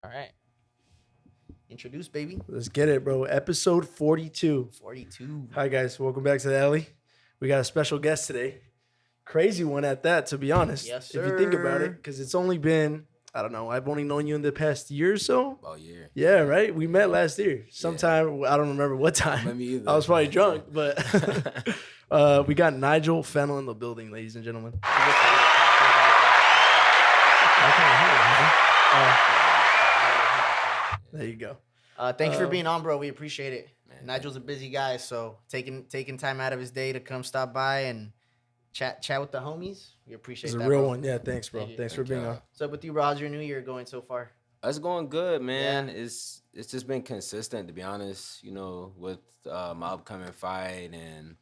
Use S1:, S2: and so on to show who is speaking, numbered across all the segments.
S1: All right. Introduce, baby.
S2: Let's get it, bro. Episode 42.
S1: 42.
S2: Hi, guys. Welcome back to the alley. We got a special guest today. Crazy one at that, to be honest.
S1: Yes,
S2: If you think about
S1: sir.
S2: it, because it's only been, I don't know, I've only known you in the past year or so.
S3: About a year.
S2: Yeah, right? We met last year. Sometime, I don't remember what time.
S3: Me either.
S2: I was probably drunk, but we got Nigel Fennell in the building, ladies and gentlemen. There you go.
S1: Thank you for being on, bro. We appreciate it. Nigel's a busy guy, so taking time out of his day to come stop by and chat with the homies. We appreciate
S2: It's
S1: that,
S2: a real
S1: bro.
S2: one. Yeah, thanks, bro. Thanks for being on.
S1: What's up with you, bro? How's your new year going so far?
S3: It's going good, man. It's just been consistent, to be honest. You know, with my upcoming fight and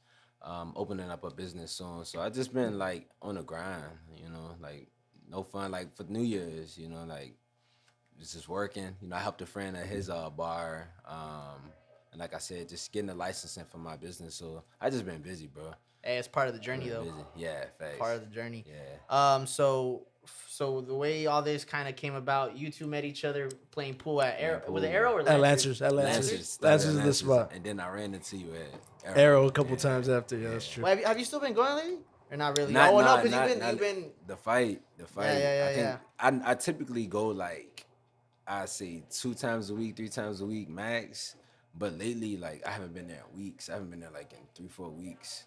S3: opening up a business soon. So I just been like on the grind. You know, like no fun. Like for New Year's, you know, like it's just working. You know, I helped a friend at his bar. And like I said, just getting the licensing for my business. So I just been busy, bro.
S1: Hey, it's part of the journey, though.
S3: Busy. Yeah, facts.
S1: Part of the journey.
S3: Yeah.
S1: So the way all this kind of came about, you two met each other playing pool at Arrow.
S3: Pool.
S1: Was it Arrow or
S2: At
S1: Lancers?
S2: Lancers.
S3: Started
S2: Lancers
S3: at
S2: is the
S3: Lancers,
S2: spot.
S3: And then I ran into you at
S2: Arrow a couple times after. Yeah, that's true.
S1: Well, have you still been going lately? Or not really?
S3: Not-
S1: no,
S3: not-
S1: because
S3: not-
S1: you've been.
S3: The fight.
S1: Yeah.
S3: I typically go like, I say 2 times a week, 3 times a week max. But lately, like I haven't been there in weeks. I haven't been there like in 3-4 weeks.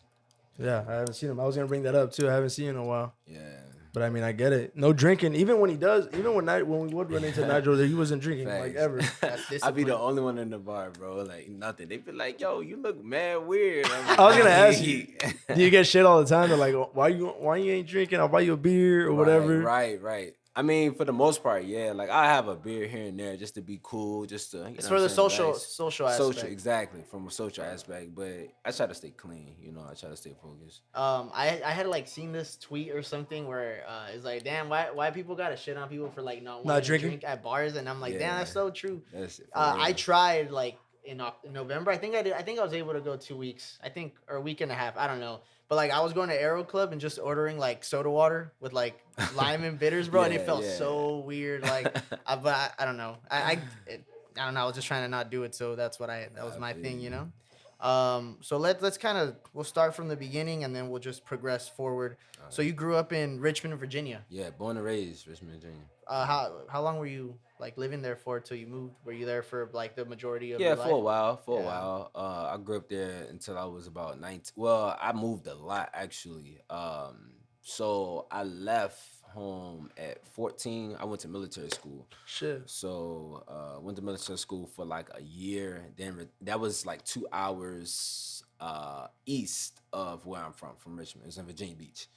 S2: Yeah, I haven't seen him. I was gonna bring that up too. I haven't seen him in a while.
S3: Yeah.
S2: But I mean, I get it. No drinking. Even when he does, even when we would run into Nigel, he wasn't drinking like
S3: Facts.
S2: ever.
S3: I be the only one in the bar, bro. Like nothing. They be like, "Yo, you look mad weird." I'm
S2: I was gonna
S3: like,
S2: ask you. Do you get shit all the time? They're like, why you ain't drinking? I'll buy you a beer or whatever.
S3: Right. I mean, for the most part, yeah. Like I have a beer here and there just to be cool, just to.
S1: It's for the social aspect.
S3: Social, exactly, from a social aspect. But I try to stay clean. You know, I try to stay focused.
S1: I had like seen this tweet or something where it's like, damn, why people gotta shit on people for like not wanting to
S2: drinking
S1: drink at bars, and I'm like,
S3: Yeah.
S1: damn, that's so true.
S3: That's it,
S1: I tried like in November. I think I did. I think I was able to go 2 weeks. I think or a week and a half. I don't know. But like I was going to Aero Club and just ordering like soda water with like lime and bitters, bro, and it felt so weird. Like, but I don't know. I don't know. I was just trying to not do it, so that was my thing, you know. So let's kind of we'll start from the beginning and then we'll just progress forward.
S3: Right.
S1: So you grew up in Richmond, Virginia.
S3: Yeah, born and raised Richmond, Virginia.
S1: How long were you like living there for till you moved? Were you there for like the majority of your life?
S3: For a while. I grew up there until I was about 19. Well, I moved a lot actually. So I left home at 14. I went to military school.
S2: Shit.
S3: So went to military school for like a year. Then that was like 2 hours east of where I'm from Richmond. It was in Virginia Beach.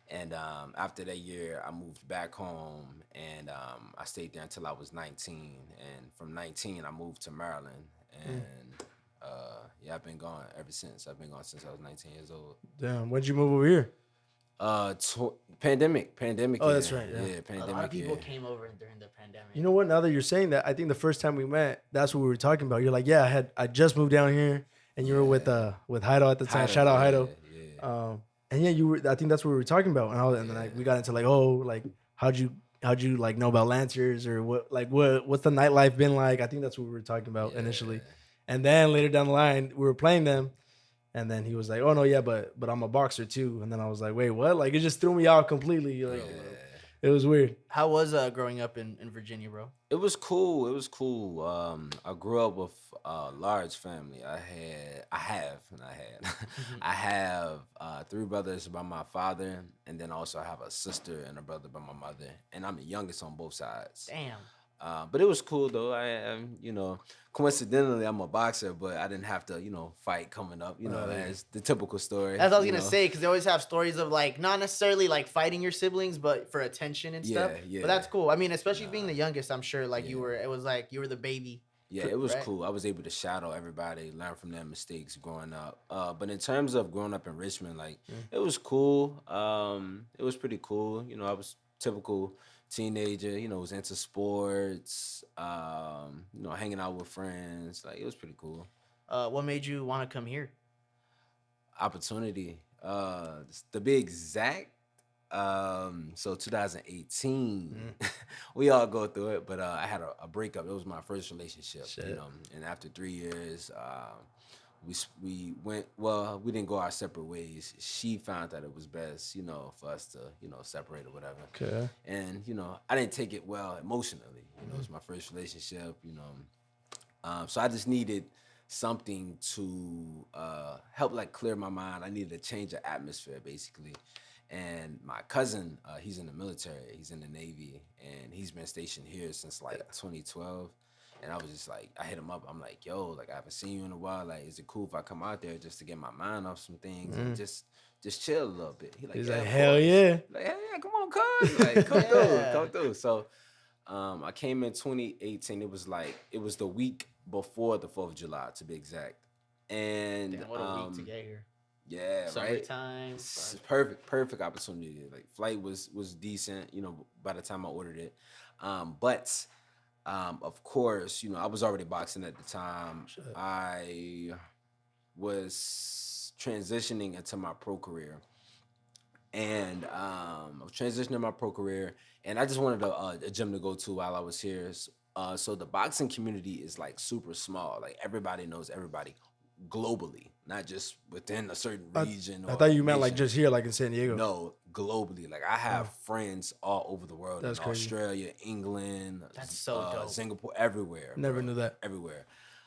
S3: And after that year, I moved back home, and I stayed there until I was 19. And from 19, I moved to Maryland. And I've been gone ever since. I've been gone since I was 19 years old.
S2: Damn. When'd you move over here?
S3: Pandemic.
S2: Oh, that's right. Yeah.
S3: Yeah, pandemic.
S1: A lot of people
S3: yeah.
S1: came over during the pandemic.
S2: You know what? Now that you're saying that, I think the first time we met, that's what we were talking about. You're like, yeah, I just moved down here, and you were with Heider at the time. Shout out Heider.
S3: Yeah.
S2: And yeah, you were. I think that's what we were talking about. And then we got into like, how'd you like know about Lancers or what's the nightlife been like? I think that's what we were talking about initially. And then later down the line, we were playing them, and then he was like, oh no, yeah, but I'm a boxer too. And then I was like, wait, what? Like it just threw me out completely. Like it was weird.
S1: How was growing up in Virginia, bro?
S3: It was cool. I grew up with a large family. I have 3 brothers by my father, and then also I have a sister and a brother by my mother, and I'm the youngest on both sides.
S1: Damn.
S3: But it was cool though. Coincidentally, I'm a boxer, but I didn't have to, fight coming up. As the typical story.
S1: That's what I was gonna say, because they always have stories of like not necessarily like fighting your siblings, but for attention and stuff.
S3: Yeah.
S1: But that's cool. I mean, especially being the youngest, I'm sure like you were. It was like you were the baby.
S3: Yeah, it was
S1: right?
S3: cool. I was able to shadow everybody, learn from their mistakes growing up. But in terms of growing up in Richmond, it was cool. It was pretty cool. I was typical teenager, was into sports, hanging out with friends. Like, it was pretty cool.
S1: What made you want to come here?
S3: Opportunity. To be exact, So 2018, we all go through it, but I had a breakup. It was my first relationship,
S2: Shit.
S3: and after 3 years, we went. Well, we didn't go our separate ways. She found that it was best, for us to, separate or whatever.
S2: Okay.
S3: And I didn't take it well emotionally. It was my first relationship. So I just needed something to help like clear my mind. I needed to change the atmosphere basically. And my cousin, he's in the military. He's in the Navy, and he's been stationed here since like 2012. And I was just like, I hit him up. I'm like, yo, like I haven't seen you in a while. Like, is it cool if I come out there just to get my mind off some things and just chill a little bit?
S2: He's
S3: yeah,
S2: like,
S3: of
S2: hell
S3: course.
S2: yeah.
S3: Like, hell yeah, come on, cuz. Like, come through. So I came in 2018. It was the week before the 4th of July, to be exact. And
S1: Damn, what a week to get here.
S3: Yeah, right.
S1: Summertime.
S3: Perfect opportunity. Like flight was decent, by the time I ordered it. But of course, I was already boxing at the time.
S2: Shit.
S3: I was transitioning into my pro career. And I was transitioning my pro career, and I just wanted a gym to go to while I was here. So the boxing community is like super small. Like everybody knows everybody globally, not just within a certain region.
S2: I thought you meant
S3: nation.
S2: like just here, like in San Diego.
S3: No, globally. Like I have friends all over the world.
S2: That's
S3: in
S2: crazy.
S3: Australia, England,
S1: That's so dope.
S3: Singapore, everywhere.
S2: Never
S3: bro.
S2: knew that.
S3: Everywhere.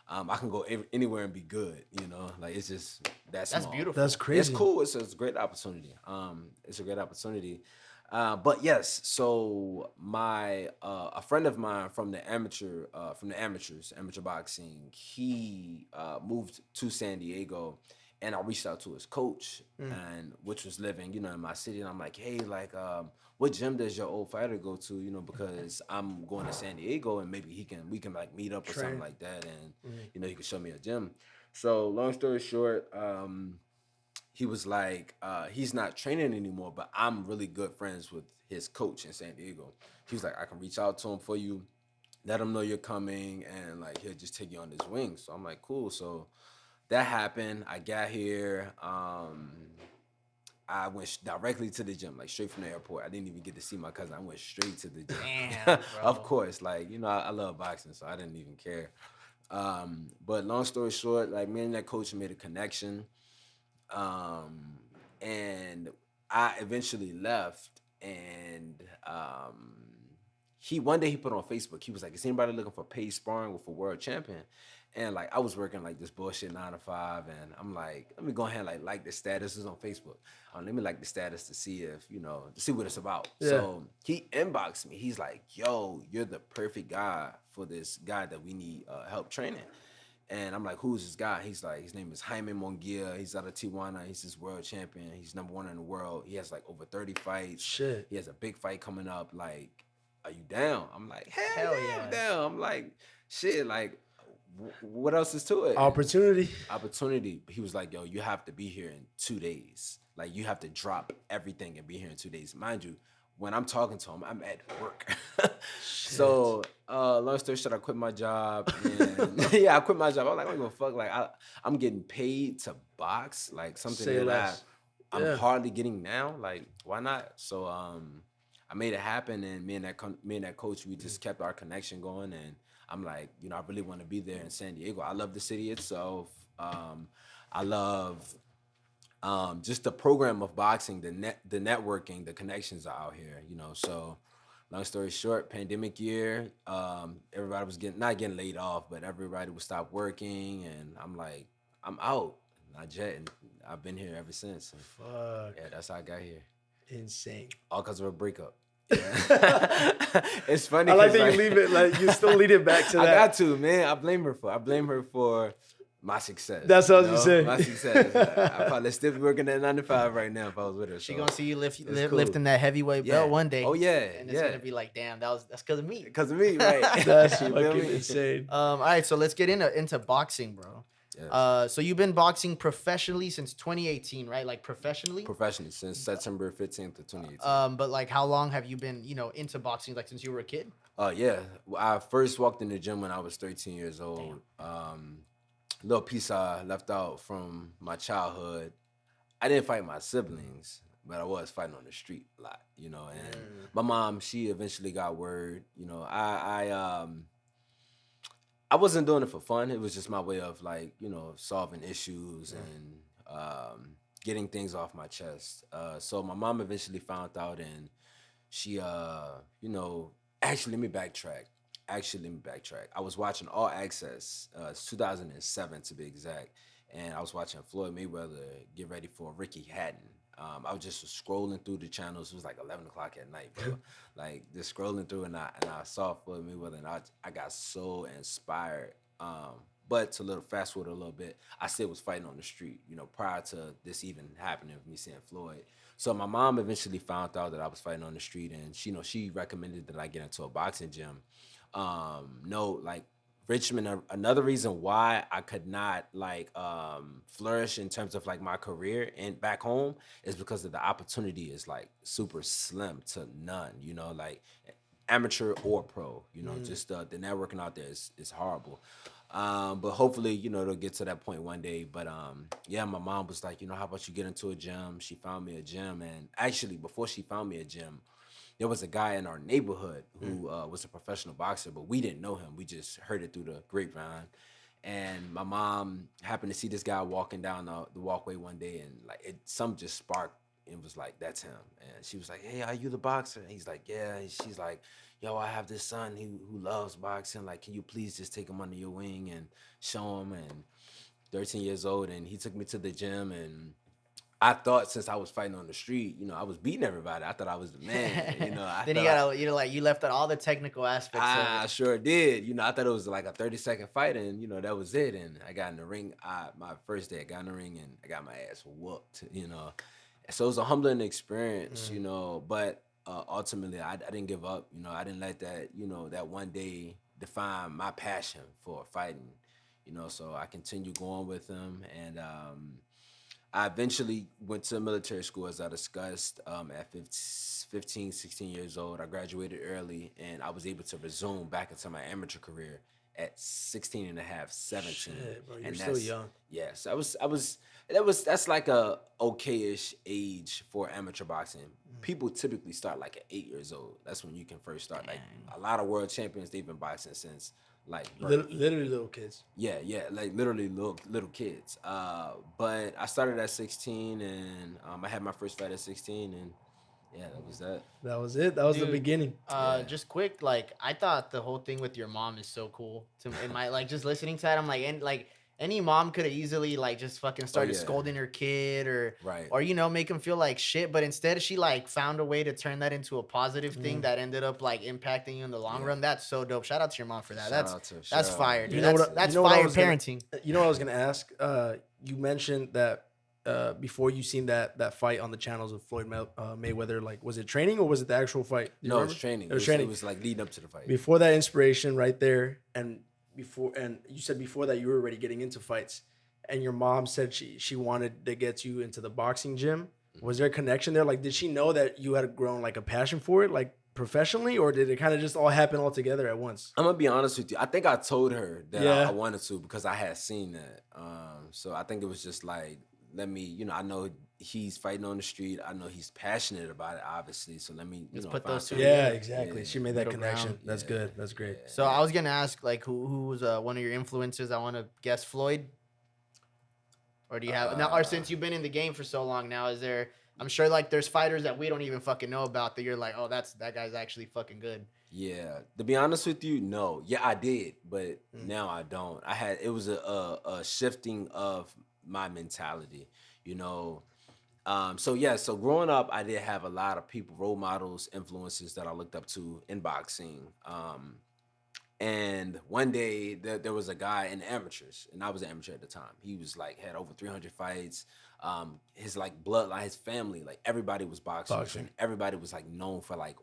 S3: I can go anywhere and be good. Like it's just that's small.
S1: beautiful.
S2: That's crazy.
S3: It's cool. It's a great opportunity. It's a great opportunity. But yes, so my a friend of mine from the amateur boxing, he moved to San Diego, and I reached out to his coach, and which was living, in my city, and I'm like, hey, like, what gym does your old fighter go to? Because I'm going to San Diego, and maybe we can like meet up or something like that, and he could show me a gym. So long story short, he was like, he's not training anymore, but I'm really good friends with his coach in San Diego. He was like, I can reach out to him for you, let him know you're coming, and like he'll just take you on his wings. So I'm like, cool. So that happened. I got here. I went directly to the gym, like straight from the airport. I didn't even get to see my cousin. I went straight to the gym.
S1: Damn, bro.
S3: Of course, like, I love boxing, so I didn't even care. But long story short, like me and that coach made a connection. And I eventually left, and one day he put on Facebook, he was like, is anybody looking for paid sparring with a world champion? And like I was working like this bullshit 9 to 5, and I'm like, let me go ahead and like the statuses on Facebook. Let me like the status to see if, to see what it's about.
S2: Yeah.
S3: So he inboxed me. He's like, yo, you're the perfect guy for this guy that we need help training. And I'm like, who's this guy? He's like, his name is Jaime Monguia. He's out of Tijuana. He's this world champion. He's #1 in the world. He has like over 30 fights.
S2: Shit.
S3: He has a big fight coming up. Like, are you down? I'm like,
S1: Hell
S3: yeah,
S1: yeah.
S3: I'm down. I'm like, shit, like, what else is to it?
S2: Opportunity.
S3: He was like, yo, you have to be here in 2 days. Like, you have to drop everything and be here in 2 days. Mind you, when I'm talking to him, I'm at work. So, long story short, I quit my job. And yeah, I quit my job. I was like, I don't give a fuck. Like, I'm getting paid to box, like something
S2: Say
S3: that
S2: less.
S3: I'm hardly getting now. Like, why not? So, I made it happen, and me and that coach, we just kept our connection going. And I'm like, I really want to be there in San Diego. I love the city itself. I love just the program of boxing, the networking, the connections are out here, So long story short, pandemic year, everybody was not getting laid off, but everybody would stop working, and I'm like, I'm out. Not yet, and I've been here ever since. And
S2: Fuck.
S3: yeah, that's how I got here.
S2: Insane.
S3: All because of a breakup. Yeah. It's funny.
S2: I like
S3: 'cause,
S2: that you leave it like you still lead it back to that.
S3: I got to, man. I blame her for my success.
S2: That's what I was gonna say.
S3: My success. I probably still be working at 9 to 5 right now if I was with her.
S1: She
S3: so.
S1: gonna see you
S3: cool.
S1: lifting that heavyweight belt one day.
S3: Oh yeah,
S1: And it's gonna be like, damn, that's because of me.
S3: because of me, right?
S2: That's
S3: You feel
S2: fucking
S3: me?
S2: insane.
S1: All right, so let's get into boxing, bro.
S3: Yes.
S1: So you've been boxing professionally since 2018, right? Like professionally.
S3: Professionally since September 15th of 2018.
S1: But like, how long have you been, into boxing? Like since you were a kid?
S3: Yeah. I first walked in the gym when I was 13 years old. Little piece I left out from my childhood. I didn't fight my siblings, but I was fighting on the street a lot, you know. And my mom, she eventually got word, you know. I wasn't doing it for fun. It was just my way of like, you know, solving issues and getting things off my chest. So my mom eventually found out, and she, you know, actually let me backtrack. I was watching All Access, 2007 to be exact, and I was watching Floyd Mayweather get ready for Ricky Hatton. I was just scrolling through the channels. It was like 11 o'clock at night, bro. Like just scrolling through, and I saw Floyd Mayweather, and I got so inspired. But to little fast forward a little bit, I still was fighting on the street, you know, prior to this even happening with me seeing Floyd. So my mom eventually found out that I was fighting on the street, and she, you know, she recommended that I get into a boxing gym. No, like Richmond, another reason why I could not like flourish in terms of like my career and back home is because of the opportunity is like super slim to none, you know, like amateur or pro, you know, just the networking out there is horrible. But hopefully, you know, it'll get to that point one day. But yeah, my mom was like, you know, how about you get into a gym? She found me a gym, and actually, before she found me a gym, there was a guy in our neighborhood who was a professional boxer, but we didn't know him. We just heard it through the grapevine. And my mom happened to see this guy walking down the walkway one day, and like some just sparked and was like, "That's him." And she was like, "Hey, are you the boxer?" And he's like, "Yeah." And she's like, "Yo, I have this son who loves boxing. Like, can you please just take him under your wing and show him?" And 13 years old, and he took me to the gym, and I thought since I was fighting on the street, you know, I was beating everybody. I thought I was the man. You know,
S1: Then you left out all the technical aspects of
S3: I
S1: it.
S3: sure did. You know, I thought it was like a 30-second fight, and you know that was it. And I got in the ring. My first day, I got in the ring, and I got my ass whooped. You know, so it was a humbling experience. You know, but ultimately, I didn't give up. You know, I didn't let that that one day define my passion for fighting. You know, so I continued going with him, and I eventually went to military school, as I discussed, at 15, 16 years old. I graduated early, and I was able to resume back into my amateur career at 16 and a half, 17.
S2: Shit, bro, you're
S3: And
S2: still young.
S3: Yes, that's like a okay-ish age for amateur boxing. People typically start like at 8 years old. That's when you can first start. Like a lot of world champions, they've been boxing since like birth.
S2: Literally little kids.
S3: Yeah, like literally little kids. But I started at 16, and I had my first fight at 16, and yeah, that was that.
S2: That was it. That was the
S1: Dude,
S2: beginning.
S1: Just quick, like I thought the whole thing with your mom is so cool. In my like just listening to that, I'm like, and like any mom could have easily like just fucking started
S3: yeah.
S1: scolding her kid
S3: Right.
S1: or make him feel like shit. But instead, she like found a way to turn that into a positive thing that ended up like impacting you in the long run. That's so dope. Shout out to your mom for that. That's fire, dude.
S2: You know what?
S1: That's
S2: you know what I
S1: fire
S2: was gonna-
S1: parenting.
S2: You know what I was gonna ask? You mentioned that before you seen that fight on the channels of Floyd Mayweather, like was it training or was it the actual fight? Do you
S3: No, it
S2: remember?
S3: was training.
S2: It was training.
S3: It was like leading up to the fight.
S2: Before that inspiration right there, and you said before that you were already getting into fights, and your mom said she wanted to get you into the boxing gym. Was there a connection there? Like, did she know that you had grown like a passion for it, like professionally, or did it kind of just all happen all together at once?
S3: I'm gonna be honest with you. I think I told her that
S2: Yeah.
S3: I wanted to because I had seen that. So I think it was just like, let me, I know he's fighting on the street. I know he's passionate about it, obviously. So let me,
S1: Let's
S3: find
S1: put those two
S3: something.
S2: Yeah,
S1: Yeah.
S2: exactly.
S3: Yeah.
S2: She made that
S1: Middle
S2: connection.
S1: ground.
S2: That's
S3: Yeah.
S2: good. That's great.
S1: So I was gonna ask like who was one of your influences? I want to guess Floyd. Or do you have now? Or since you've been in the game for so long now, is there? I'm sure like there's fighters that we don't even fucking know about that you're like, oh, that guy's actually fucking good.
S3: Yeah, to be honest with you, no. Yeah, I did, but now I don't. It was a shifting of my mentality, you know. So growing up, I did have a lot of people, role models, influences that I looked up to in boxing. And one day there was a guy in the amateurs, and I was an amateur at the time. He was like had over 300 fights. His like bloodline, his family, like everybody was boxers, and everybody was like known for like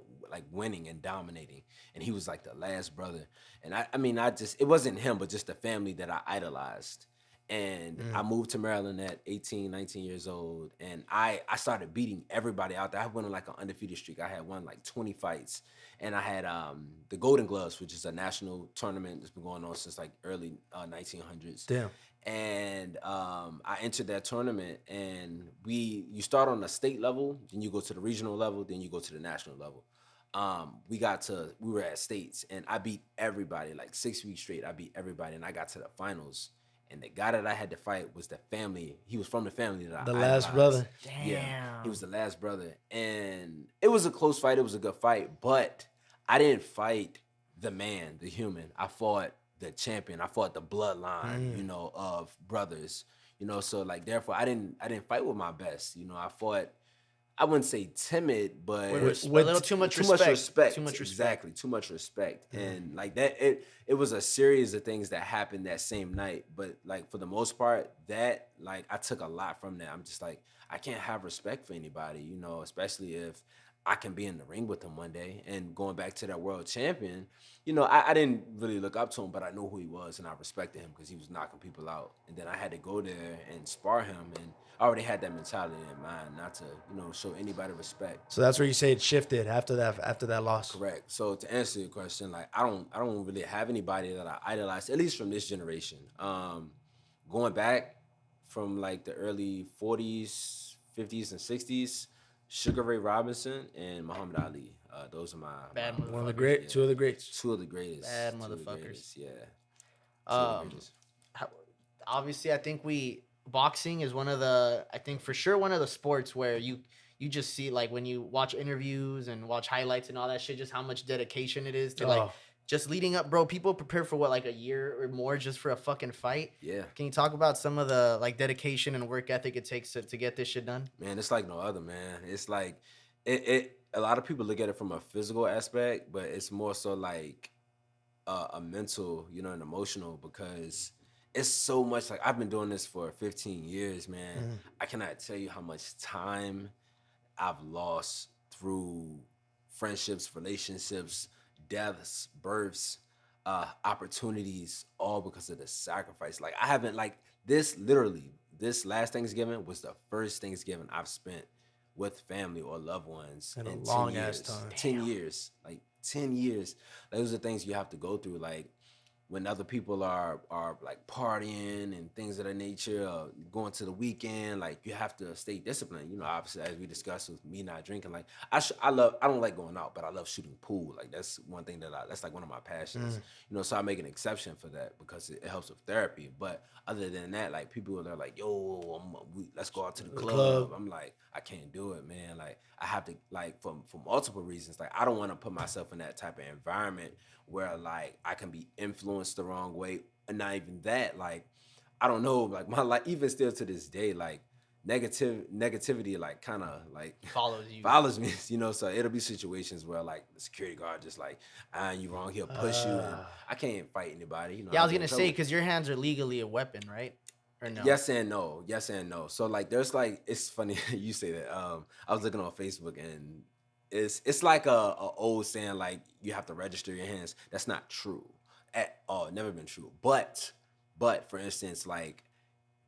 S3: winning and dominating. And he was like the last brother. And I mean, it wasn't him, but just the family that I idolized. And I moved to Maryland at 18, 19 years old. And I started beating everybody out there. I went on like an undefeated streak. I had won like 20 fights. And I had the Golden Gloves, which is a national tournament that's been going on since like early 1900s.
S2: Damn.
S3: And I entered that tournament, and you start on the state level, then you go to the regional level, then you go to the national level. We were at states, and I beat everybody, like 6 weeks straight. I beat everybody, and I got to the finals. And the guy that I had to fight was the family. He was from the family that I
S2: last
S3: idolized.
S2: brother.
S1: Damn.
S3: Yeah, he was the last brother. And it was a close fight. It was a good fight. But I didn't fight the man, the human. I fought the champion. I fought the bloodline, of brothers. So like therefore I didn't fight with my best. I fought, I wouldn't say timid, but
S1: with a little too much respect.
S3: Exactly, too much respect. And like that, it was a series of things that happened that same night. But like for the most part, that like I took a lot from that. I'm just like, I can't have respect for anybody, especially if I can be in the ring with him one day. And going back to that world champion, I didn't really look up to him, but I knew who he was and I respected him because he was knocking people out. And then I had to go there and spar him, and I already had that mentality in mind, not to, show anybody respect.
S2: So that's where you say it shifted after that loss.
S3: Correct. So to answer your question, like I don't really have anybody that I idolize, at least from this generation. Going back from like the early 40s, 50s, and 60s, Sugar Ray Robinson and Muhammad Ali. Those are my
S1: One
S2: of the great, two of the greats.
S3: Two of the greatest.
S1: Bad
S3: Two of the
S1: motherfuckers.
S3: greatest, yeah.
S1: Obviously, I think boxing is one of the sports where you just see, like, when you watch interviews and watch highlights and all that shit, just how much dedication it is to like just leading up, bro. People prepare for like a year or more just for a fucking fight.
S3: Yeah.
S1: Can you talk about some of the like dedication and work ethic it takes to get this shit done?
S3: Man, it's like no other, man. It's like it a lot of people look at it from a physical aspect, but it's more so like a mental, and emotional, because it's so much. Like, I've been doing this for 15 years, man. I cannot tell you how much time I've lost through friendships, relationships, deaths, births, opportunities, all because of the sacrifice. Like, I haven't, like, this last Thanksgiving was the first Thanksgiving I've spent with family or loved ones
S2: in a
S3: 10
S2: long
S3: years.
S2: ass time.
S3: 10 years. Like, 10 years. Those are things you have to go through. Like, when other people are like partying and things of that nature, going to the weekend, like you have to stay disciplined. Obviously, as we discussed with me not drinking, like I don't like going out, but I love shooting pool. Like that's one thing that's like one of my passions. So I make an exception for that because it helps with therapy. But other than that, like people are like, yo, let's go out to the club. I'm like, I can't do it, man. Like I have to, like for multiple reasons. Like I don't want to put myself in that type of environment where like I can be influenced the wrong way. And not even that, like, I don't know, like my life, even still to this day, like negativity like kind of like follows me, so it'll be situations where like the security guard just like, you wrong, he'll push you, and I can't fight anybody.
S1: Yeah, I was gonna say, because your hands are legally a weapon, right? Or no?
S3: Yes and no. So like there's like, it's funny you say that. I was looking on Facebook, and it's like a old saying, like you have to register your hands. That's not true at all. Never been true. But for instance, like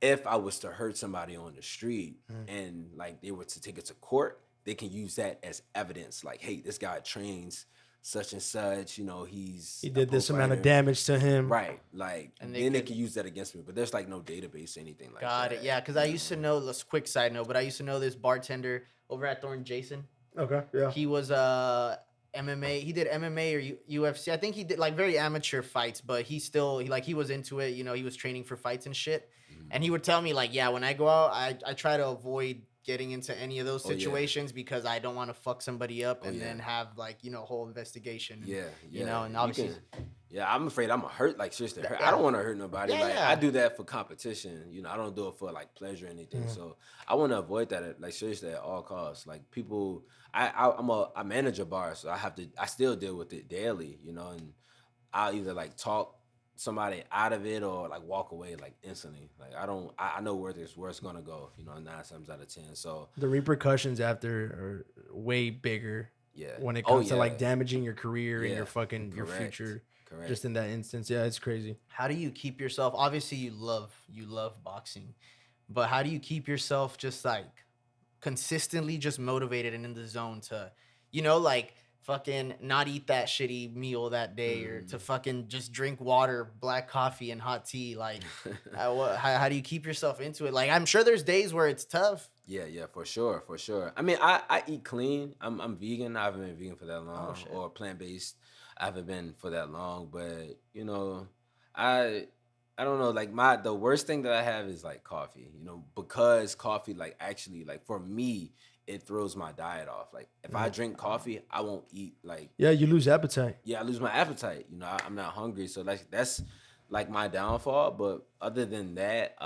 S3: if I was to hurt somebody on the street and like they were to take it to court, they can use that as evidence. Like, hey, this guy trains such and such. He
S2: did this amount of damage to him.
S3: Right. Like, and then they can use that against me. But there's like no database or anything like that.
S1: Got it. Yeah, because I used to know. Let's quick side note, but I used to know this bartender over at Thorn, Jason.
S2: Okay. Yeah.
S1: He was MMA. He did MMA or UFC. I think he did like very amateur fights, but he was into it. He was training for fights and shit. And he would tell me like, yeah, when I go out, I try to avoid getting into any of those situations because I don't want to fuck somebody up and then have like, whole investigation. And obviously.
S3: I'm afraid I'm gonna hurt, like seriously hurt. I don't want to hurt nobody. I do that for competition. I don't do it for like pleasure or anything. So I want to avoid that, like seriously at all costs. Like people, I manage a bar, so I still deal with it daily, and I'll either like talk somebody out of it or like walk away like instantly. Like I know where it's gonna go, 9 times out of 10. So
S2: the repercussions after are way bigger.
S3: Yeah.
S2: when it
S3: Oh
S2: comes to
S3: yeah.
S2: like damaging your career and
S3: Yeah.
S2: your fucking your
S3: Correct.
S2: future.
S3: Correct.
S2: Just in that instance, yeah, it's crazy.
S1: How do you keep yourself? Obviously, you love boxing, but how do you keep yourself just like consistently just motivated and in the zone to, like fucking not eat that shitty meal that day or to fucking just drink water, black coffee, and hot tea? Like, how do you keep yourself into it? Like, I'm sure there's days where it's tough.
S3: Yeah, for sure, for sure. I mean, I eat clean. I'm vegan. I haven't been vegan for that long,
S1: Shit.
S3: or plant based. I haven't been for that long, but I I don't know. Like the worst thing that I have is like coffee. Because coffee like actually like for me it throws my diet off. Like if I drink coffee, I won't eat like
S2: Yeah, you lose appetite.
S3: I lose my appetite. I'm not hungry, so like that's like my downfall. But other than that,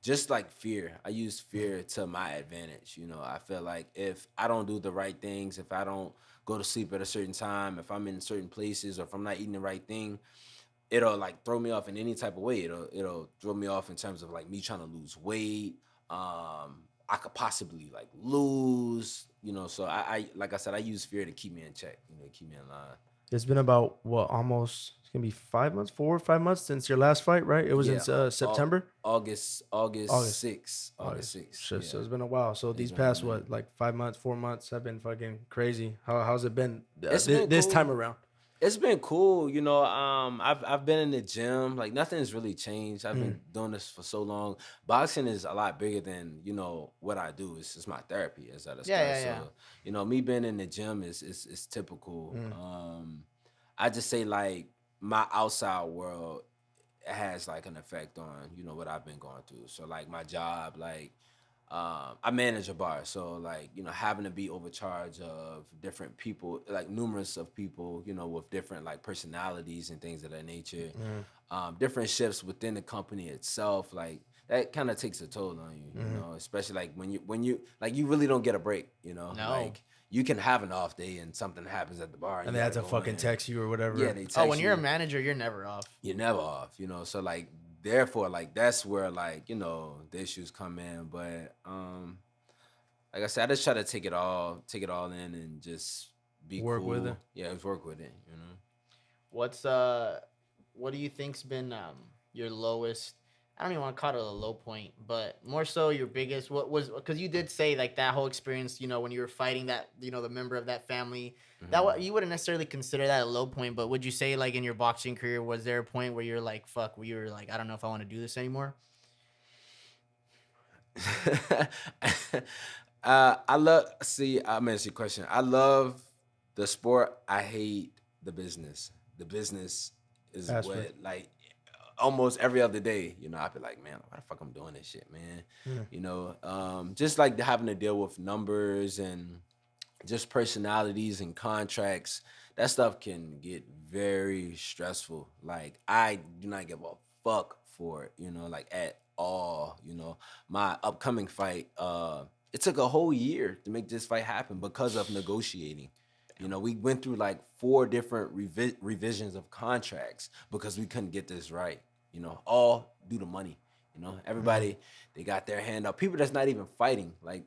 S3: just like fear, I use fear to my advantage. I feel like if I don't do the right things, if I don't go to sleep at a certain time, if I'm in certain places, or if I'm not eating the right thing, it'll like throw me off in any type of way. It'll throw me off in terms of like me trying to lose weight. I could possibly like lose. So I like I said, I use fear to keep me in check. Keep me in line.
S2: It's been about almost it's gonna be 5 months, 4 or 5 months since your last fight, right? It was in September,
S3: August
S2: August.
S3: 6th, August 6th.
S2: Shit,
S3: Yeah.
S2: so it's been a while. So these
S3: been
S2: past
S3: a minute.
S2: like 5 months, 4 months have been fucking crazy. How's it been?
S3: It's been
S2: This
S3: cool.
S2: time around?
S3: It's been cool, I've been in the gym. Like nothing's really changed. I've been doing this for so long. Boxing is a lot bigger than what I do. It's just my therapy, as I discussed.
S1: Yeah.
S3: So me being in the gym is typical. I just say like my outside world has like an effect on what I've been going through. So like my job, like I manage a bar, so like having to be overcharged of different people, like numerous of people, with different like personalities and things of that nature. Different shifts within the company itself, like that kind of takes a toll on you, especially like when you like you really don't get a break,
S1: No.
S3: like you can have an off day and something happens at the bar
S2: And they had to fucking text you or whatever.
S3: Yeah, they text
S1: Oh, when you're a
S3: you.
S1: manager, you're never off.
S3: You're never off, so like therefore like that's where like the issues come in. But like I said, I just try to take it all in and just be
S2: Work
S3: cool
S2: with it.
S3: Yeah, just work with it.
S1: What do you think's been your lowest? I don't even want to call it a low point, but more so your biggest. What was, because you did say like that whole experience, when you were fighting that, the member of that family, that you wouldn't necessarily consider that a low point, but would you say like in your boxing career, was there a point where you're like, fuck, where you were like, I don't know if I want to do this anymore?
S3: I'm gonna answer your question. I love the sport. I hate the business. The business is
S2: That's
S3: what
S2: right.
S3: like almost every other day, I'd be like, man, why the fuck I'm doing this shit, man? Just like having to deal with numbers and just personalities and contracts. That stuff can get very stressful. Like I do not give a fuck for it, like at all. My upcoming fight, it took a whole year to make this fight happen because of negotiating. We went through like 4 different revisions of contracts because we couldn't get this right. All due to money. Everybody, they got their hand out. People that's not even fighting, like,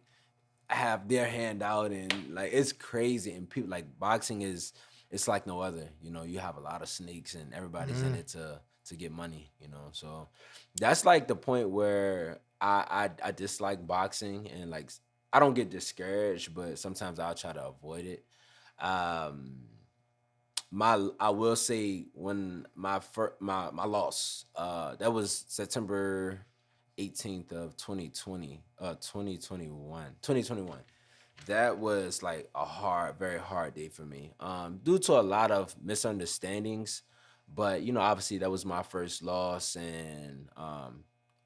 S3: have their hand out, and like it's crazy. And people like boxing it's like no other. You have a lot of snakes, and everybody's in it to get money. So that's like the point where I dislike boxing, and like I don't get discouraged, but sometimes I'll try to avoid it. I will say when my loss, that was September 18th of 2021. That was like a very hard day for me. Due to a lot of misunderstandings, but obviously that was my first loss, and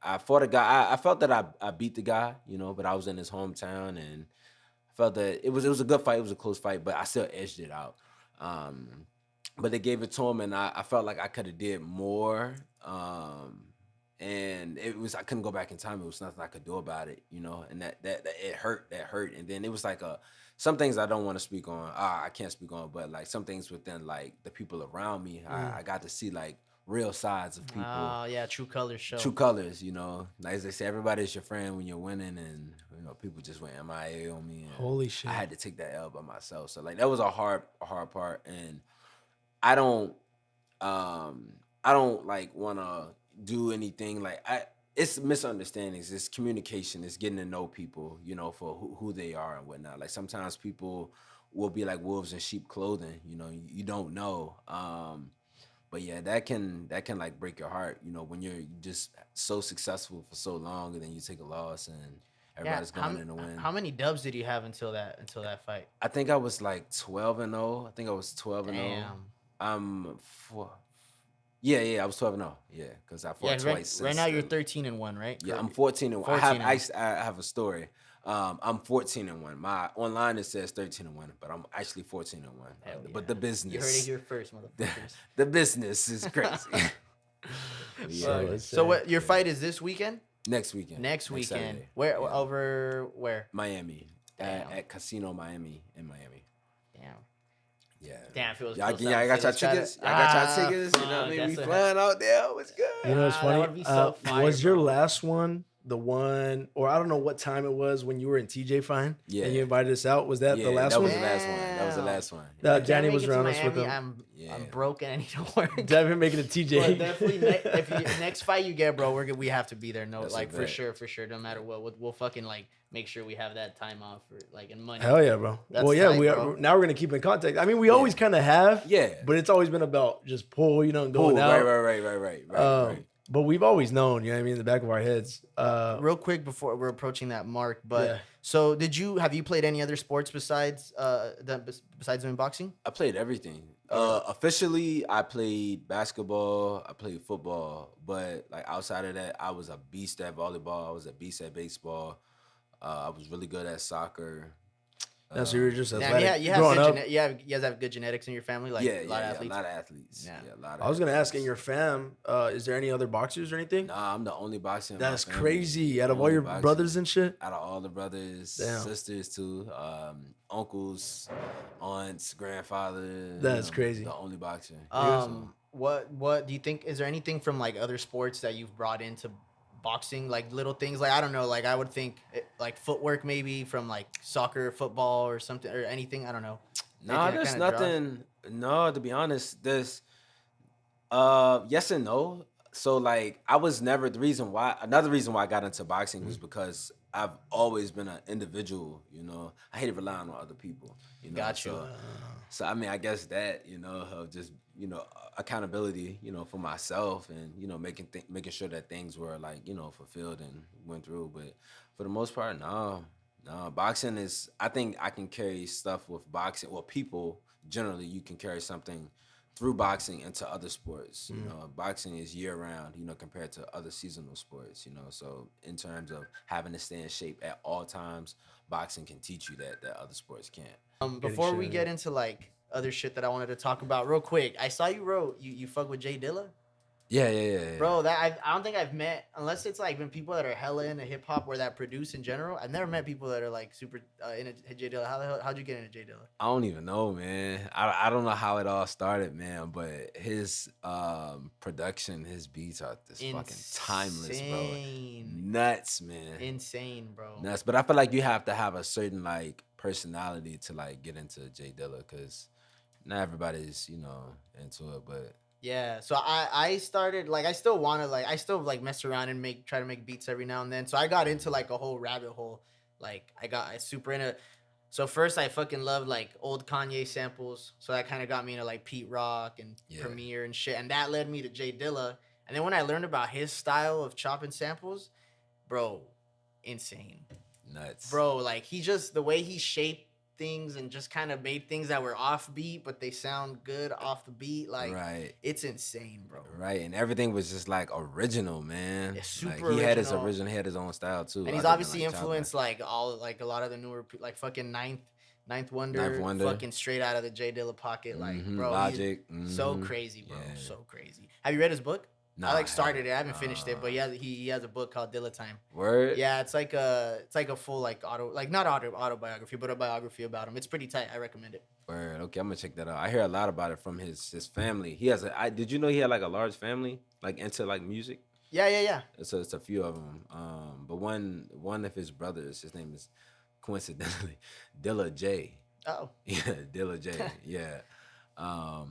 S3: I fought a guy. I felt that I beat the guy, but I was in his hometown, and I felt that it was a good fight. It was a close fight, but I still edged it out. But they gave it to him, and I felt like I could have did more. And I couldn't go back in time. It was nothing I could do about it, and that it hurt. That hurt. And then it was like some things I don't want to speak on. I can't speak on, but like some things within like the people around me, I got to see like real sides of people.
S1: Oh yeah, true colors show.
S3: True colors, like as they say, everybody's your friend when you're winning, and people just went MIA on me. And
S2: Holy shit.
S3: I had to take that L by myself. So like that was a hard part. And I don't like want to do anything like it's misunderstandings. It's communication. It's getting to know people, for who they are and whatnot. Like sometimes people will be like wolves in sheep clothing. You don't know. But yeah, that can like break your heart. When you're just so successful for so long, and then you take a loss, and everybody's going in to win.
S1: How many dubs did you have until that fight?
S3: I think I was like 12-0. I think I was 12-0.
S1: Damn.
S3: Yeah, I was 12-0. Yeah, because I fought twice.
S1: Right now you're 13-1, right?
S3: Yeah, I'm 14-1. I have a story. I'm 14-1. My online it says 13-1, but I'm actually 14-1. But the business.
S1: You heard it here first, motherfuckers.
S3: The business is crazy.
S1: So what? Your fight is this weekend?
S3: Next weekend.
S1: Next weekend.
S3: Saturday.
S1: Where? Yeah. Over where?
S3: Miami. At Casino Miami in Miami.
S1: Damn.
S3: Yeah.
S1: Damn, feels.
S3: Y'all got y'all tickets? Y'all got y'all tickets? You know what I mean? We flying out there. What's good?
S2: You know, it's funny.
S1: That would be so fire,
S2: was your
S1: bro.
S2: last one the one, or I don't know what time it was when you were in TJ Fine?
S3: Yeah.
S2: And you invited us out. Was that the last one?
S3: That was the last one. That was the last one.
S2: Danny was around us with him.
S1: I'm broken. I need to work.
S2: Devin making a TJ.
S1: But definitely, if next fight you get, bro, we have to be there. No,
S3: That's
S1: like
S3: a
S1: for
S3: bet.
S1: sure. No matter what, we'll fucking like make sure we have that time off for like in money.
S2: Hell yeah, bro.
S1: That's
S2: well, yeah,
S1: tight,
S2: we
S1: bro.
S2: are, now we're gonna keep in contact. I mean, we always kind of have.
S3: Yeah.
S2: But it's always been about just pull, and going out.
S3: Right.
S2: But we've always known, you know what I mean, in the back of our heads.
S1: Real quick before we're approaching that mark, but
S2: Yeah.
S1: so have you played any other sports besides doing boxing?
S3: I played everything. Officially, I played basketball, I played football, but like outside of that, I was a beast at volleyball. I was a beast at baseball. I was really good at soccer.
S2: So you were just
S1: Damn,
S2: athletic.
S1: you
S2: Growing up.
S1: you guys have good genetics in your family, like a lot of athletes.
S3: A lot of athletes.
S1: Yeah.
S3: A lot of
S2: I was gonna ask, in
S3: athletes.
S2: your fam, is there any other boxers or anything?
S3: Nah, I'm the only boxer in
S2: That's
S3: my family.
S2: crazy. Out of all
S3: Only
S2: your
S3: boxer.
S2: brothers and shit.
S3: Out of all the brothers,
S2: Damn.
S3: sisters too, uncles, aunts, grandfather.
S2: That's crazy.
S3: The only boxer.
S1: What do you think? Is there anything from like other sports that you've brought into boxing, like little things? Like I don't know, like I would think like footwork maybe from like soccer, football, or something, or anything. I don't know.
S3: No,
S1: Anything that
S3: there's
S1: kinda draws?
S3: nothing. No, to be honest, there's yes and no. So like I was never another reason why I got into boxing was because I've always been an individual, I hated relying on other people,
S1: Got you.
S3: So I mean, I guess that, of just, accountability, for myself and, making sure that things were like, fulfilled and went through. But for the most part, no, boxing is, I think I can carry stuff with boxing. Well, people generally, you can carry something through boxing into other sports. Boxing is year round, compared to other seasonal sports, so in terms of having to stay in shape at all times, boxing can teach you that other sports can't.
S1: Before we get into like other shit that I wanted to talk about real quick, I saw you wrote you fuck with Jay Dilla.
S3: Yeah.
S1: Bro, that I don't think I've met, unless it's like been people that are hella into hip hop or that produce in general. I've never met people that are like super into Jay Dilla. How'd you get into Jay Dilla?
S3: I don't even know, man. I don't know how it all started, man. But his production, his beats are just fucking timeless, bro. Nuts, man.
S1: Insane, bro.
S3: Nuts. But I feel like you have to have a certain like personality to like get into Jay Dilla, because not everybody's into it, but.
S1: Yeah, so I started like I still mess around and try to make beats every now and then. So I got into like a whole rabbit hole. Like I super into. So first I fucking loved like old Kanye samples. So that kind of got me into like Pete Rock and Premier and shit. And that led me to Jay Dilla. And then when I learned about his style of chopping samples, bro, insane.
S3: Nuts.
S1: Bro, like the way he shaped things and just kind of made things that were offbeat, but they sound good off the beat. Like, it's insane, bro.
S3: Right, and everything was just like original, man.
S1: It's super
S3: like, he had his
S1: original.
S3: original, he had his own style too.
S1: And he's obviously influenced like a lot of the newer, like fucking Ninth Wonder, fucking straight out of the J Dilla pocket. Like, bro,
S3: Logic,
S1: so crazy, bro,
S3: Yeah.
S1: so crazy. Have you read his book?
S3: Nah,
S1: I started it. I haven't finished it, but he has a book called Dilla Time.
S3: Word.
S1: Yeah, it's like a full like not autobiography, but a biography about him. It's pretty tight. I recommend it.
S3: Word. Okay, I'm gonna check that out. I hear a lot about it from his family. He has did you know he had like a large family, like into like music?
S1: Yeah.
S3: So it's a few of them. But one of his brothers, his name is coincidentally Dilla J.
S1: Oh,
S3: Yeah, Dilla J. Yeah.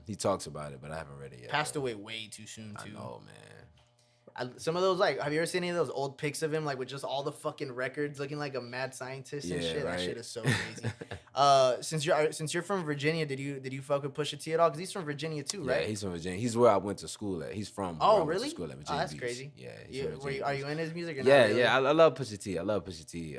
S3: He talks about it, but I haven't read it yet.
S1: passed
S3: though.
S1: away way too soon
S3: I
S1: too.
S3: know, man.
S1: Some of those, like, have you ever seen any of those old pics of him, like with just all the fucking records, looking like a mad scientist and
S3: Yeah,
S1: shit? That
S3: right.
S1: shit is so crazy. Since you're from Virginia, did you fuck with Pusha T at all? Because he's from Virginia too,
S3: Yeah,
S1: right?
S3: he's from Virginia. He's where I went to school at. He's from where I
S1: Oh,
S3: went
S1: really?
S3: to school at
S1: Oh,
S3: Virginia
S1: that's
S3: Beach.
S1: crazy.
S3: Yeah, he's from Virginia
S1: Are
S3: Beach.
S1: you in his music? Or
S3: Yeah,
S1: not really?
S3: yeah, I love Pusha T. I love Pusha T.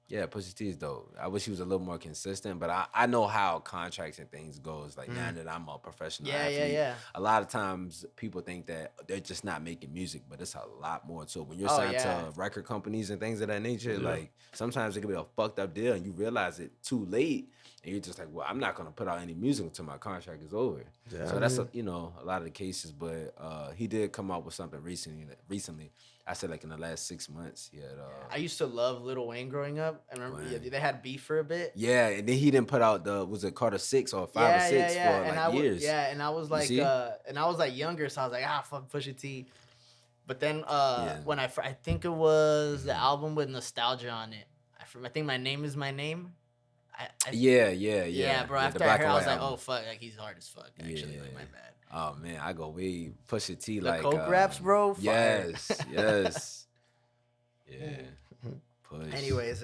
S3: Yeah, Pusha T is dope. I wish he was a little more consistent, but I know how contracts and things goes. Like now that I'm a professional athlete,
S1: Yeah.
S3: a lot of times people think that they're just not making music, but it's a lot more to it. When you're
S1: Oh,
S3: signed
S1: yeah.
S3: to record companies and things of that nature, like sometimes it can be a fucked up deal, and you realize it too late, and you're just like, well, I'm not gonna put out any music until my contract is over.
S2: Yeah,
S3: So
S2: I
S3: that's
S2: mean-
S3: a lot of the cases, but he did come out with something recently. I said like in the last 6 months. Yeah.
S1: I used to love Lil Wayne growing up. I remember
S3: Wayne.
S1: they had beef for a bit.
S3: Yeah, and then he didn't put out was it Carter 6 or 5 or 6 for
S1: And
S3: like years.
S1: and I was like,
S3: see?
S1: younger, so I was like, fuck Pusha T. But then
S3: Yeah.
S1: when I think it was the album with Nostalgia on it. I think My Name Is My Name. Yeah, bro.
S3: the
S1: After I
S3: black
S1: heard,
S3: and
S1: I was
S3: white
S1: like,
S3: album.
S1: oh fuck, like he's hard as fuck. Actually, like my bad.
S3: Oh man, I go way Pusha T
S1: The
S3: like
S1: coke raps, bro. Fire.
S3: Yes. Yeah. Push.
S1: Anyways,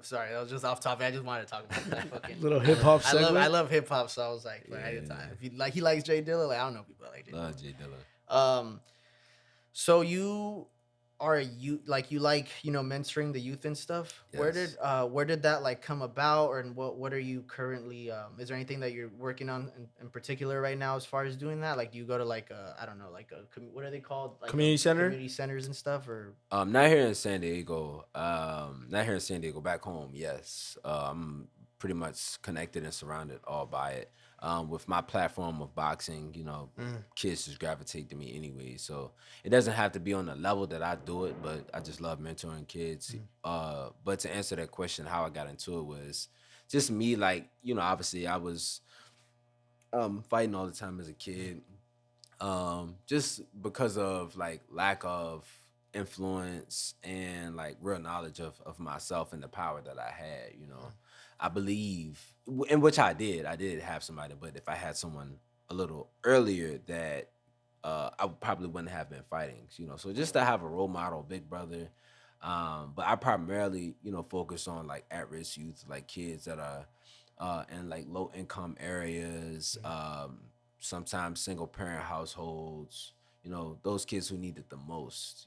S1: sorry, that was just off topic. I just wanted to talk about that fucking
S2: Little hip hop
S1: I
S2: segue.
S1: love hip hop, so I was like, I had time. If you like, he likes Jay Dilla. Like, I don't know people that like Jay
S3: Love
S1: Dilla.
S3: J Dilla.
S1: So you are mentoring the youth and stuff. Where
S3: Yes.
S1: did that like come about, or what are you currently? Is there anything that you're working on in particular right now as far as doing that? Like, do you go to like I don't know, like what are they called? Like
S2: Community center?
S1: community centers and stuff, or
S3: Not here in San Diego. Not here in San Diego. Back home, yes. I'm pretty much connected and surrounded all by it. With my platform of boxing, kids just gravitate to me anyway. So it doesn't have to be on the level that I do it, but I just love mentoring kids. But to answer that question, how I got into it was just me. Like, obviously I was fighting all the time as a kid. Just because of like lack of influence and like real knowledge of myself and the power that I had, I believe, in which I did have somebody, but if I had someone a little earlier that I probably wouldn't have been fighting, so just to have a role model, big brother. But I primarily, focus on like at-risk youth, like kids that are in like low income areas, sometimes single parent households, those kids who need it the most,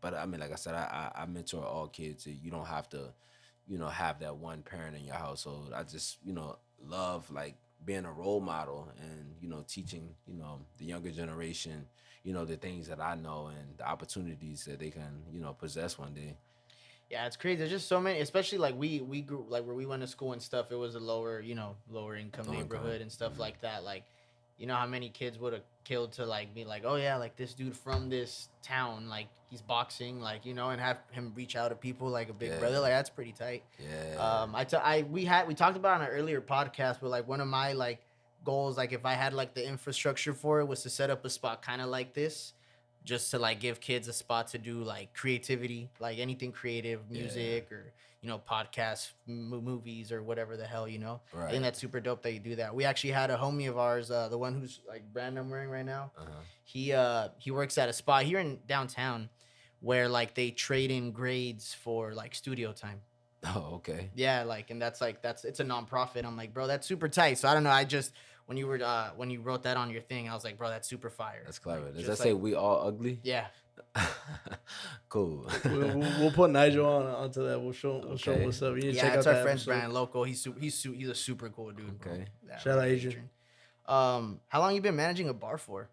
S3: but I mean, like I said, I mentor all kids. You don't have to, have that one parent in your household. I just, love like being a role model and, teaching, the younger generation, the things that I know and the opportunities that they can, possess one day.
S1: yeah, it's crazy. There's just so many, especially like we grew like where we went to school and stuff. It was a lower income
S3: Lower income.
S1: neighborhood and stuff like that. Like, how many kids would have killed to like be like, oh yeah, like this dude from this town, like he's boxing, like and have him reach out to people like a big brother. Like, that's pretty tight.
S3: Yeah.
S1: We talked about on an earlier podcast, but like one of my like goals, like if I had like the infrastructure for it, was to set up a spot kind of like this, just to like give kids a spot to do like creativity, like anything creative, music or podcasts, movies or whatever the hell, I
S3: Right.
S1: think that's super dope that you do that. We actually had a homie of ours, the one who's like brand I'm wearing right now. He works at a spot here in downtown where like they trade in grades for like studio time.
S3: Oh, okay.
S1: Yeah, like, and it's a nonprofit. I'm like, bro, that's super tight. So I don't know. I just when you wrote that on your thing, I was like, bro, that's super fire.
S3: That's clever.
S1: Like,
S3: Does
S1: just
S3: that say
S1: like-
S3: we all ugly?
S1: Yeah.
S3: Cool.
S2: We'll put Nigel onto that. We'll show him
S3: Okay.
S2: what's up. You need to
S1: Yeah,
S2: check
S1: it's
S2: out
S1: our
S2: that
S1: friend's
S2: episode.
S1: brand, Loco. He's a super cool dude. Bro.
S3: Okay.
S1: Yeah,
S2: Shout out
S1: really
S2: Adrian.
S1: How long you been managing a bar for?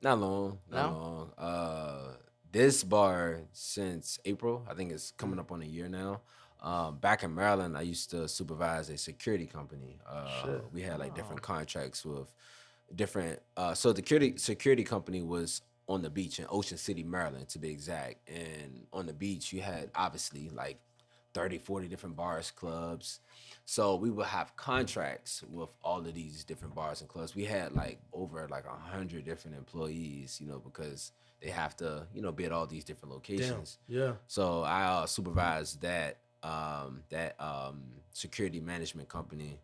S3: Not long. Not
S1: No?
S3: long. This bar since April. I think it's coming up on a year now. Back in Maryland, I used to supervise a security company.
S2: Shit.
S3: We had like different contracts with different. So the security company was on the beach in Ocean City, Maryland, to be exact. And on the beach, you had obviously like 30, 40 different bars, clubs. So we would have contracts with all of these different bars and clubs. We had like over like 100 different employees, you know, because they have to, you know, be at all these different locations.
S2: Damn. Yeah.
S3: So I supervised that security management company.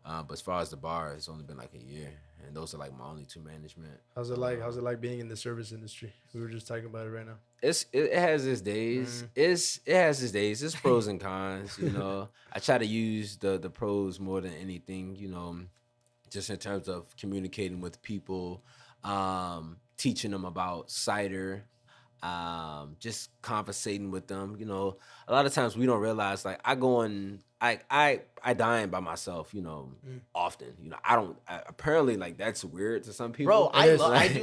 S3: But as far as the bar, it's only been like a year, and those are like my only two management.
S2: How's it like? How's it like being in the service industry? We were just talking about it right now.
S3: It has its days. It has its days. It's pros and cons. You know, I try to use the pros more than anything. You know, just in terms of communicating with people, teaching them about cider, just conversating with them. You know, a lot of times we don't realize, like, I dine by myself, you know, often. You know, apparently, like, that's weird to some people.
S1: Bro, I do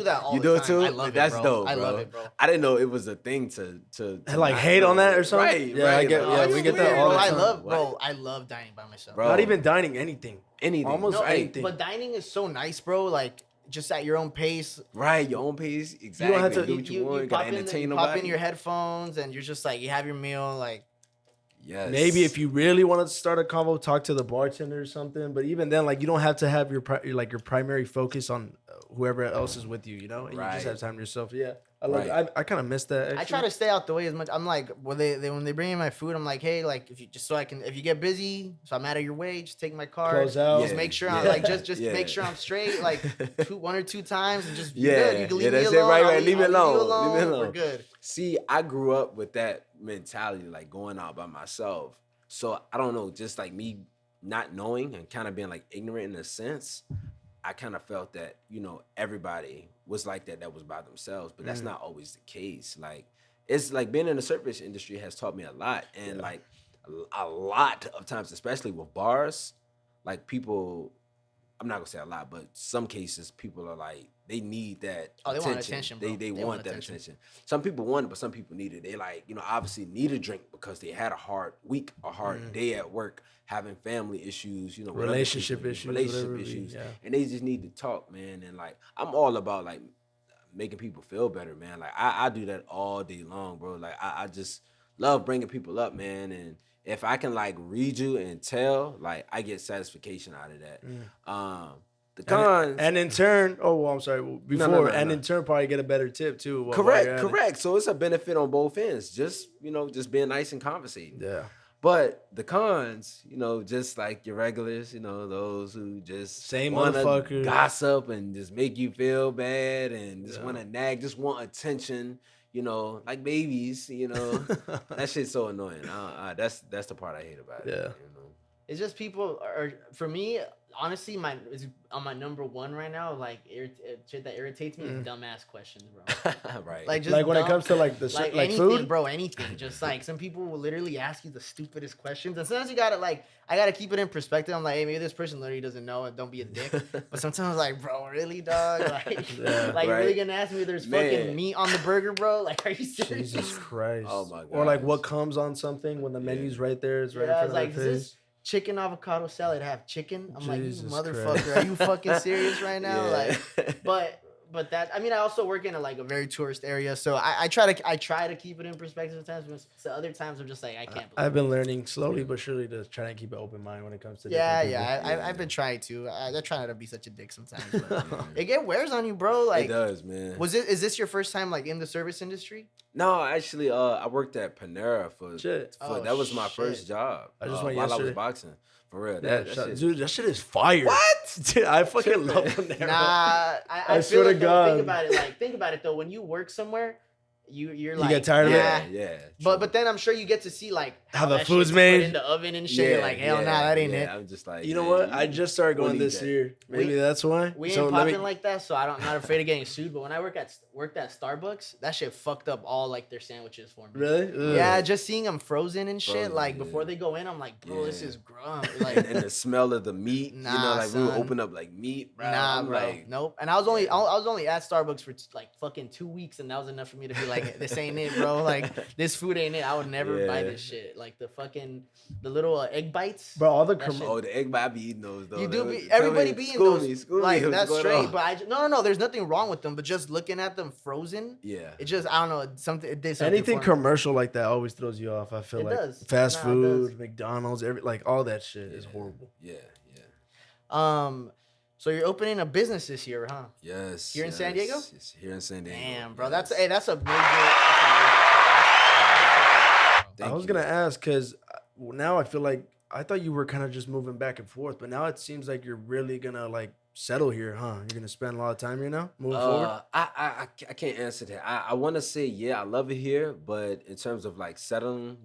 S1: that all the time.
S3: You do it too?
S1: I love it,
S3: That's
S1: bro.
S3: dope,
S1: I
S3: bro.
S1: love it, bro.
S3: I didn't know it was a thing to
S2: like hate on that or something.
S3: Right,
S2: Yeah,
S3: right.
S2: I get.
S3: Like,
S2: Yeah, we get
S1: Weird,
S2: that all the
S1: bro.
S2: time.
S1: I love dining by myself.
S3: Bro.
S2: Not even dining, anything.
S3: Anything.
S2: Almost
S1: No,
S2: anything.
S1: but dining is so nice, bro. Like, just at your own pace.
S3: Right, your own pace. Exactly.
S2: don't have to-
S3: do what you want. You gotta entertain
S1: pop
S3: nobody.
S1: in your headphones, and you're just like, you have your meal, like.
S3: Yes.
S2: Maybe if you really want to start a convo, talk to the bartender or something. But even then, like, you don't have to have your primary focus on whoever else is with you. You know, and you
S3: Right.
S2: just have time to yourself. Yeah, I love.
S3: Right.
S2: I kind of miss that. Actually.
S1: I try to stay out the way as much. I'm like, when they bring in my food, I'm like, hey, like, if you get busy, so I'm out of your way, just take my card.
S2: Close out.
S1: Just
S3: Yeah.
S1: make sure I'm
S3: Yeah.
S1: like, just
S3: Yeah.
S1: make sure I'm straight, like, one or two times, and just
S3: Yeah.
S1: good. You can leave
S3: Yeah,
S1: me
S3: that's it.
S1: alone.
S3: Right,
S1: I'll
S3: right. Leave me
S1: you
S3: alone. Leave me
S1: We're
S3: alone.
S1: good.
S3: See, I grew up with that mentality, like going out by myself. So I don't know, just like me not knowing and kind of being like ignorant in a sense, I kind of felt that, you know, everybody was like that was by themselves, but that's not always the case. Like, it's like being in the service industry has taught me a lot. And like a lot of times, especially with bars, like people, I'm not gonna say a lot, but some cases people are like, they need that
S1: Oh, they
S3: attention.
S1: want attention, bro.
S3: They want that attention. Some people want it, but some people need it. They like, you know, obviously need a drink because they had a hard week, a hard day at work, having family issues, you know, with other
S2: Relationship
S3: people,
S2: issues,
S3: relationship
S2: whatever it be,
S3: issues,
S2: yeah.
S3: and they just need to talk, man. And like, I'm all about like making people feel better, man. Like I do that all day long, bro. Like I just love bringing people up, man. And if I can like read you and tell, like I get satisfaction out of that. The cons,
S2: and in turn, I'm sorry. Before
S3: no.
S2: in turn, probably get a better tip too. while you're at it.
S3: correct. So it's a benefit on both ends. Just, you know, just being nice and conversating.
S2: Yeah.
S3: But the cons, you know, just like your regulars, you know, those who just
S2: Same
S3: wanna
S2: motherfuckers.
S3: gossip and just make you feel bad and just want to nag, just want attention, you know, like babies, you know. That shit's so annoying. That's the part I hate about it.
S2: Yeah.
S3: You know?
S1: It's just people are, for me, honestly, it's on my number one right now. Like, shit that irritates me is dumbass questions, bro.
S3: Right.
S1: Like, just
S2: Like when it
S1: dumb-
S2: comes to like the
S1: like
S2: like
S1: anything,
S2: food,
S1: bro. Anything. Just like some people will literally ask you the stupidest questions, and sometimes you gotta I gotta keep it in perspective. I'm like, hey, maybe this person literally doesn't know, and don't be a dick. But sometimes I'm like, bro, really, dog? Like,
S2: Yeah.
S1: like you're really
S3: Right.
S1: gonna ask me if there's
S3: Man.
S1: fucking meat on the burger, bro? Like, are you serious?
S2: Jesus Christ.
S3: Oh my
S2: Or like
S3: gosh.
S2: what comes on something when the menu's right there, it's right
S1: Yeah, I
S2: in
S1: was
S2: front
S1: like,
S2: of
S1: does
S2: their
S1: this
S2: face.
S1: chicken avocado salad have chicken? I'm like, you
S2: Jesus
S1: motherfucker,
S2: Christ.
S1: are you fucking serious right now?
S3: Yeah.
S1: Like, but that, I mean, I also work in a very tourist area, so I try to keep it in perspective sometimes. But so other times I'm just like, I can't.
S2: I've been learning slowly but surely to try and keep an open mind when it comes to
S1: Yeah,
S2: different people.
S1: yeah. I've been trying to. I try not to be such a dick sometimes. But it wears on you, bro. Like,
S3: It does, man.
S1: is this your first time like in the service industry?
S3: No, actually, I worked at Panera for
S2: Shit.
S1: Oh,
S3: that was my
S1: shit.
S3: first job.
S2: I just went
S3: while I was
S2: yesterday.
S3: boxing. For real.
S2: Yeah,
S3: That shit.
S2: dude, that shit is fire.
S3: What?
S2: Dude, I fucking love Panera.
S1: Nah, I
S2: swear
S1: feel
S2: to
S1: like though,
S2: God.
S1: think about it though. When you work somewhere, you're like,
S2: get tired of it?
S1: nah.
S3: Yeah.
S1: But then I'm sure you get to see like
S2: How the
S1: that
S2: food's
S1: shit's put
S2: made.
S1: in the oven and shit. You're like, hell nah, that ain't it.
S3: I'm just like,
S2: You know
S3: man,
S2: what? I just started going
S3: we'll
S2: this
S3: eat that.
S2: year. Maybe that's why.
S1: We ain't
S2: So let
S1: popping
S2: me-
S1: like that, so I'm not afraid of getting sued. But when I worked at Starbucks, that shit fucked up all like their sandwiches for me.
S2: Really? Ugh.
S1: Yeah, just seeing them frozen and shit.
S3: Frozen,
S1: like
S3: yeah.
S1: before they go in, I'm like, bro, this
S3: Yeah.
S1: is grump. Like,
S3: and the smell of the meat, you know,
S1: Nah,
S3: like we would
S1: son.
S3: open up like meat, bro.
S1: nah,
S3: I'm
S1: bro,
S3: like,
S1: nope. And I was only at Starbucks for like fucking 2 weeks, and that was enough for me to be like, like this ain't it, bro. Like this food ain't it. I would never buy
S3: Yeah.
S1: this shit. Like the little egg bites.
S2: Bro, all the
S1: That shit-
S3: Oh, the egg bite, I be eating those though.
S1: You do be
S3: Tell
S1: everybody
S3: me,
S1: be in
S3: school
S1: those.
S3: me, school
S1: Like
S3: me. What's
S1: that's
S3: going
S1: straight,
S3: on?
S1: but no. There's nothing wrong with them, but just looking at them frozen,
S3: Yeah.
S1: it just I don't know something. It did something
S2: anything
S1: for me.
S2: commercial like that always throws you off. I feel
S1: It
S2: like
S1: does.
S2: fast
S1: Nah, it
S2: food,
S1: does.
S2: McDonald's, like all that shit is
S3: Yeah.
S2: horrible.
S3: Yeah.
S1: So you're opening a business this year, huh?
S3: Yes.
S1: Here in San Diego?
S3: Yes, here in San Diego.
S1: Damn, bro,
S3: yes.
S1: that's a major.
S3: Thank
S2: I was
S3: you.
S2: gonna ask because now I feel like I thought you were kind of just moving back and forth, but now it seems like you're really gonna like settle here, huh? You're gonna spend a lot of time here now, moving forward.
S3: I can't answer that. I want to say yeah, I love it here, but in terms of like settling,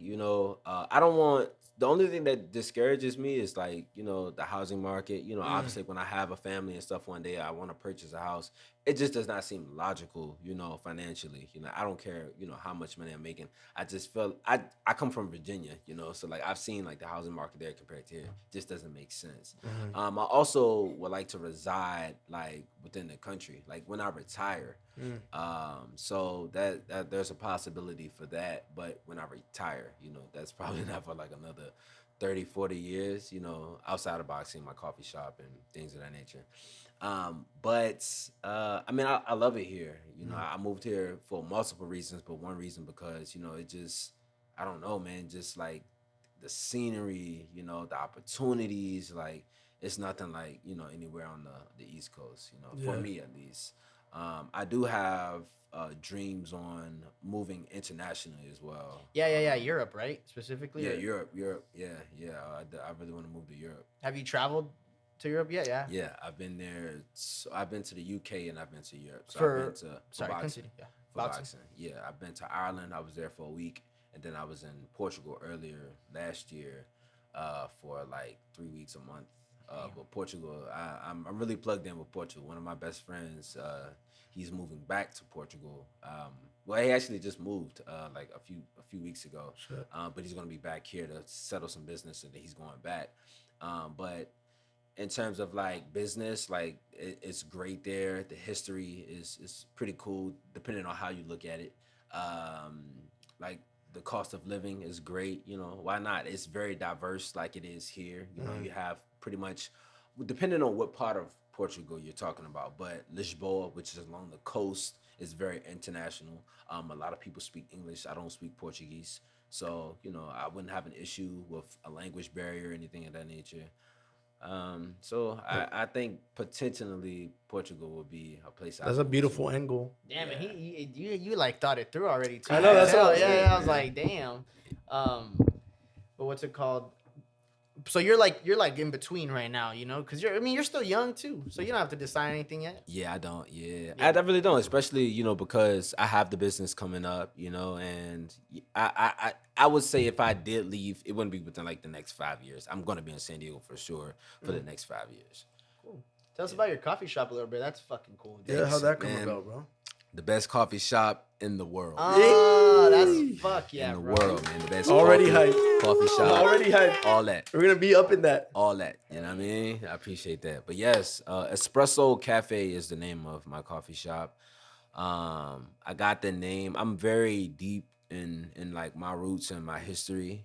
S3: I don't want. The only thing that discourages me is like the housing market. Obviously when I have a family and stuff one day, I want to purchase a house. It just does not seem logical, financially. I don't care, how much money I'm making. I just feel I come from Virginia, so like I've seen like the housing market there compared to here. It just doesn't make sense. I also would like to reside like within the country, like when I retire. So that there's a possibility for that, but when I retire, that's probably not for like another 30-40 years, outside of boxing, my coffee shop and things of that nature. But I mean, I love it here. I moved here for multiple reasons, but one reason because it just I don't know, man, just like the scenery, the opportunities, like it's nothing like anywhere on the East Coast, for me at least. I do have dreams on moving internationally as well.
S1: Yeah. Europe, right? Specifically.
S3: Yeah,
S1: or-
S3: Europe. Yeah. I really want to move to Europe.
S1: Have you traveled to Europe yet? Yeah.
S3: Yeah, I've been there. So I've been to the UK and I've been to Europe. So
S1: For-
S3: I've been to
S1: Sorry,
S3: boxing.
S1: continue. Yeah.
S3: For boxing. Yeah, I've been to Ireland. I was there for a week, and then I was in Portugal earlier last year for like 3 weeks, a month. But Portugal, I'm really plugged in with Portugal. One of my best friends, he's moving back to Portugal. Well, he actually just moved like a few weeks ago.
S2: Shit.
S3: But he's gonna be back here to settle some business, and he's going back. But in terms of like business, like it's great there. The history is pretty cool, depending on how you look at it. Like the cost of living is great. Why not? It's very diverse, like it is here. You have pretty much, depending on what part of Portugal you're talking about, but Lisboa, which is along the coast, is very international. A lot of people speak English. I don't speak Portuguese, so I wouldn't have an issue with a language barrier or anything of that nature. So I think potentially Portugal would be a place.
S2: That's a beautiful angle.
S1: Damn it,
S3: Yeah.
S1: you like thought it through already too.
S2: I know, that's what I'm
S1: yeah.
S2: saying,
S1: I was like, damn. But what's it called? So you're like in between right now, because you're still young too, so you don't have to decide anything yet.
S3: Yeah, I don't. Yeah, I really don't. Especially because I have the business coming up, and I would say if I did leave, it wouldn't be within like the next 5 years. I'm gonna be in San Diego for sure for the next 5 years.
S1: Cool. Tell us about your coffee shop a little bit. That's fucking cool. Dude.
S2: Yeah, how'd that come
S3: Man.
S2: about, bro?
S3: The best coffee shop in the world.
S1: Oh, that's fuck yeah,
S3: in the
S1: bro.
S3: world, man. The best
S2: Already
S3: coffee shop.
S2: Already hyped.
S3: All that.
S2: We're gonna be up in that.
S3: All that. You know what I mean? I appreciate that. But yes, Espressoul Cafe is the name of my coffee shop. I got the name. I'm very deep in like my roots and my history.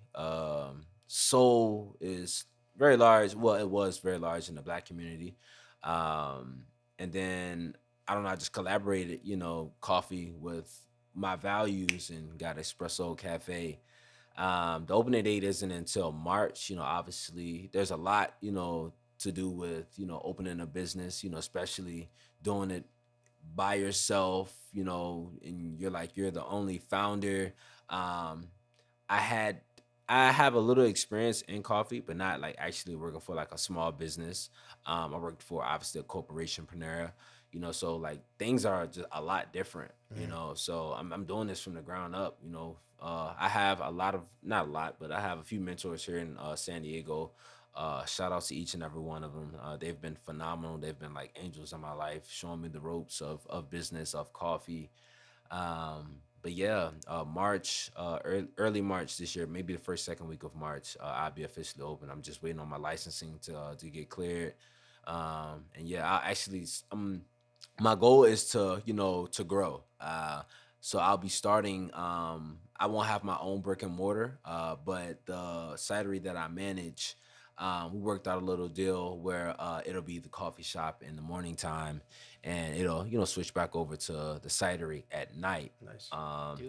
S3: Soul is very large. Well, it was very large in the Black community. And then I don't know, I just collaborated, coffee with my values and got Espressoul Cafe. The opening date isn't until March. Obviously there's a lot, to do with, opening a business, especially doing it by yourself, and you're the only founder. I have a little experience in coffee, but not like actually working for like a small business. I worked for obviously a corporationpreneur, so like things are just a lot different, so I'm doing this from the ground up, I have not a lot, but I have a few mentors here in San Diego. Shout out to each and every one of them. They've been phenomenal. They've been like angels in my life, showing me the ropes of business, of coffee. But yeah, early March this year, maybe the second week of March, I'll be officially open. I'm just waiting on my licensing to get cleared. And yeah, my goal is to grow. So I'll be starting. I won't have my own brick and mortar, but the cidery that I manage, we worked out a little deal where it'll be the coffee shop in the morning time, and it'll switch back over to the cidery at night.
S2: Nice.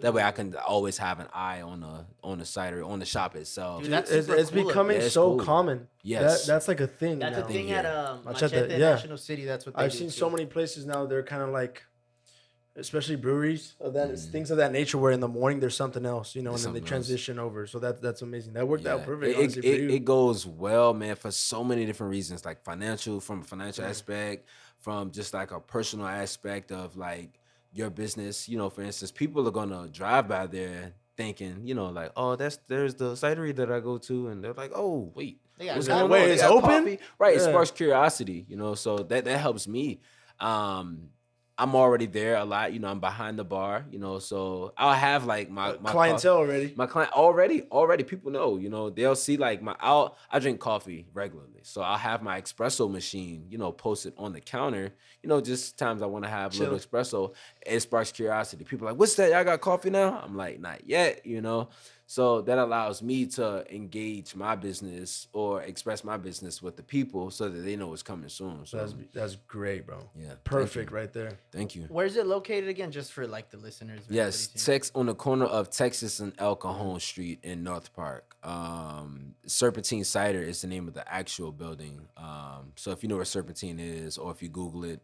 S3: That way I can always have an eye on the cidery, on the shop itself.
S1: Dude, that's
S2: It's,
S1: super
S2: it's
S1: cool.
S2: becoming
S3: Yeah, it's
S2: so
S3: cool.
S2: common.
S3: Yes.
S2: That's like a thing
S1: That's
S2: now.
S1: a thing
S3: here.
S1: at
S2: Machete,
S1: Machete
S2: yeah.
S1: National City. That's what they
S2: I've
S1: do,
S2: seen
S1: too.
S2: so many places now. They're kind of like, especially breweries of that
S3: Mm-hmm.
S2: things of that nature, where in the morning there's something else, and then they
S3: something else.
S2: transition over. So that's amazing. That worked out
S3: Yeah.
S2: perfect.
S3: It,
S2: honestly, for you.
S3: it goes well, man, for so many different reasons, like financial, from a financial aspect, from just like a personal aspect of like your business. For instance, people are gonna drive by there thinking, like, oh, there's the cidery that I go to, and they're like, oh, wait,
S1: They got
S3: what's
S1: coffee.
S3: going on?
S2: Wait,
S3: They
S2: it's
S3: got
S2: open?
S3: coffee? Right? It
S2: Yeah.
S3: sparks curiosity, so that helps me. I'm already there a lot, I'm behind the bar, so I'll have like my
S2: Clientele already.
S3: my client already people know, they'll see like I drink coffee regularly. So I'll have my espresso machine, posted on the counter, just times I want to have a little espresso. It sparks curiosity. People are like, what's that? Y'all got coffee now? I'm like, not yet. So that allows me to engage my business or express my business with the people so that they know it's coming soon. So
S2: That's great, bro.
S3: yeah,
S2: Perfect right there.
S3: thank you.
S1: Where's it located again? Just for like the listeners. if
S3: Yes,
S1: anybody's here.
S3: on the corner of Texas and El Cajon Street in North Park. Serpentine Cider is the name of the actual building. So if you know where Serpentine is, or if you Google it,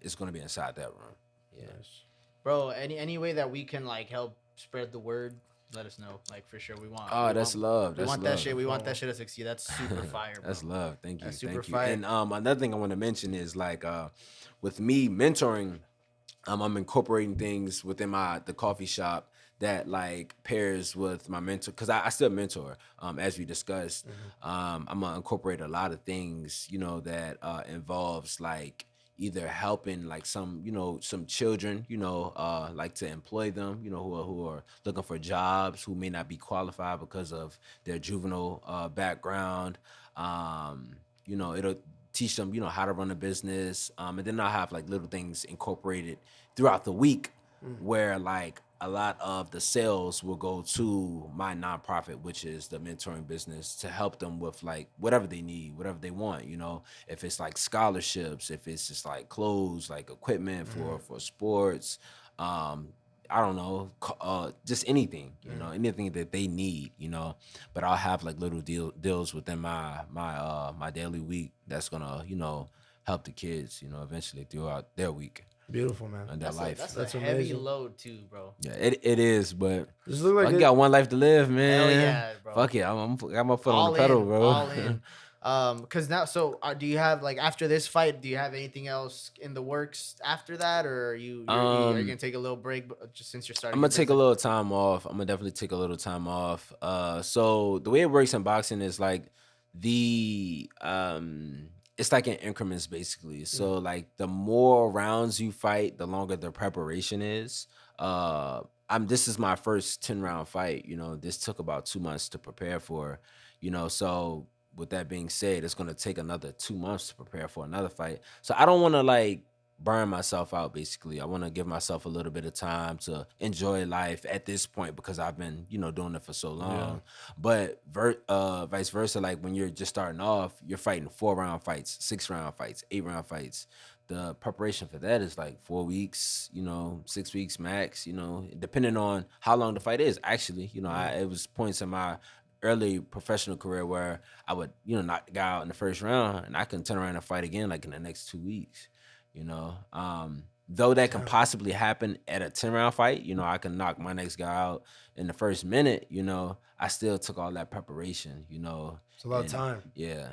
S3: it's going to be inside that room. Yeah.
S1: Bro, any way that we can like help spread the word, let us know. Like for sure, we want.
S3: Oh,
S1: we
S3: that's
S1: want,
S3: love.
S1: We
S3: That's
S1: want
S3: love.
S1: that shit. We want that shit to succeed. That's super fire, bro.
S3: That's love. Thank you.
S1: That's super
S3: Thank you.
S1: fire.
S3: And another thing I want to mention is like with me mentoring, I'm incorporating things within the coffee shop that like pairs with my mentor, because I still mentor, as we discussed. I'm gonna incorporate a lot of things, that involves like either helping like some children, like to employ them, who are looking for jobs, who may not be qualified because of their juvenile background. It'll teach them, how to run a business. And then I'll have like little things incorporated throughout the week where like a lot of the sales will go to my nonprofit, which is the mentoring business, to help them with like whatever they need, whatever they want, if it's like scholarships, if it's just like clothes, like equipment for sports, I don't know, just anything, anything that they need, but I'll have like little deals within my daily week that's gonna, help the kids, eventually throughout their week
S2: Beautiful, man.
S3: and their life.
S1: That's a heavy
S2: amazing.
S1: load too, bro.
S3: Yeah, it is, but
S2: This look like
S3: I got one life to live, man.
S1: Hell yeah, bro.
S3: Fuck it, I got my foot
S1: All
S3: on the pedal,
S1: in,
S3: bro.
S1: all in. Cause now, so do you have like after this fight, do you have anything else in the works after that, or are you gonna take a little break just since you're starting?
S3: I'm gonna take a little time off. I'm gonna definitely take a little time off. So the way it works in boxing is like it's like in increments basically. So like the more rounds you fight, the longer the preparation is. This is my first 10-round fight. This took about 2 months to prepare for. So with that being said, it's gonna take another 2 months to prepare for another fight. So I don't want to like burn myself out. Basically, I want to give myself a little bit of time to enjoy life at this point because I've been, doing it for so long. But vice versa, like when you're just starting off, you're fighting 4-round fights, 6-round fights, 8-round fights. The preparation for that is like 4 weeks, 6 weeks max, depending on how long the fight is. Actually, it was points in my early professional career where I would, knock the guy out in the first round and I can turn around and fight again like in the next 2 weeks. Though that can possibly happen at a 10-round fight, I can knock my next guy out in the first minute, I still took all that preparation,
S2: It's a lot of time.
S3: Yeah,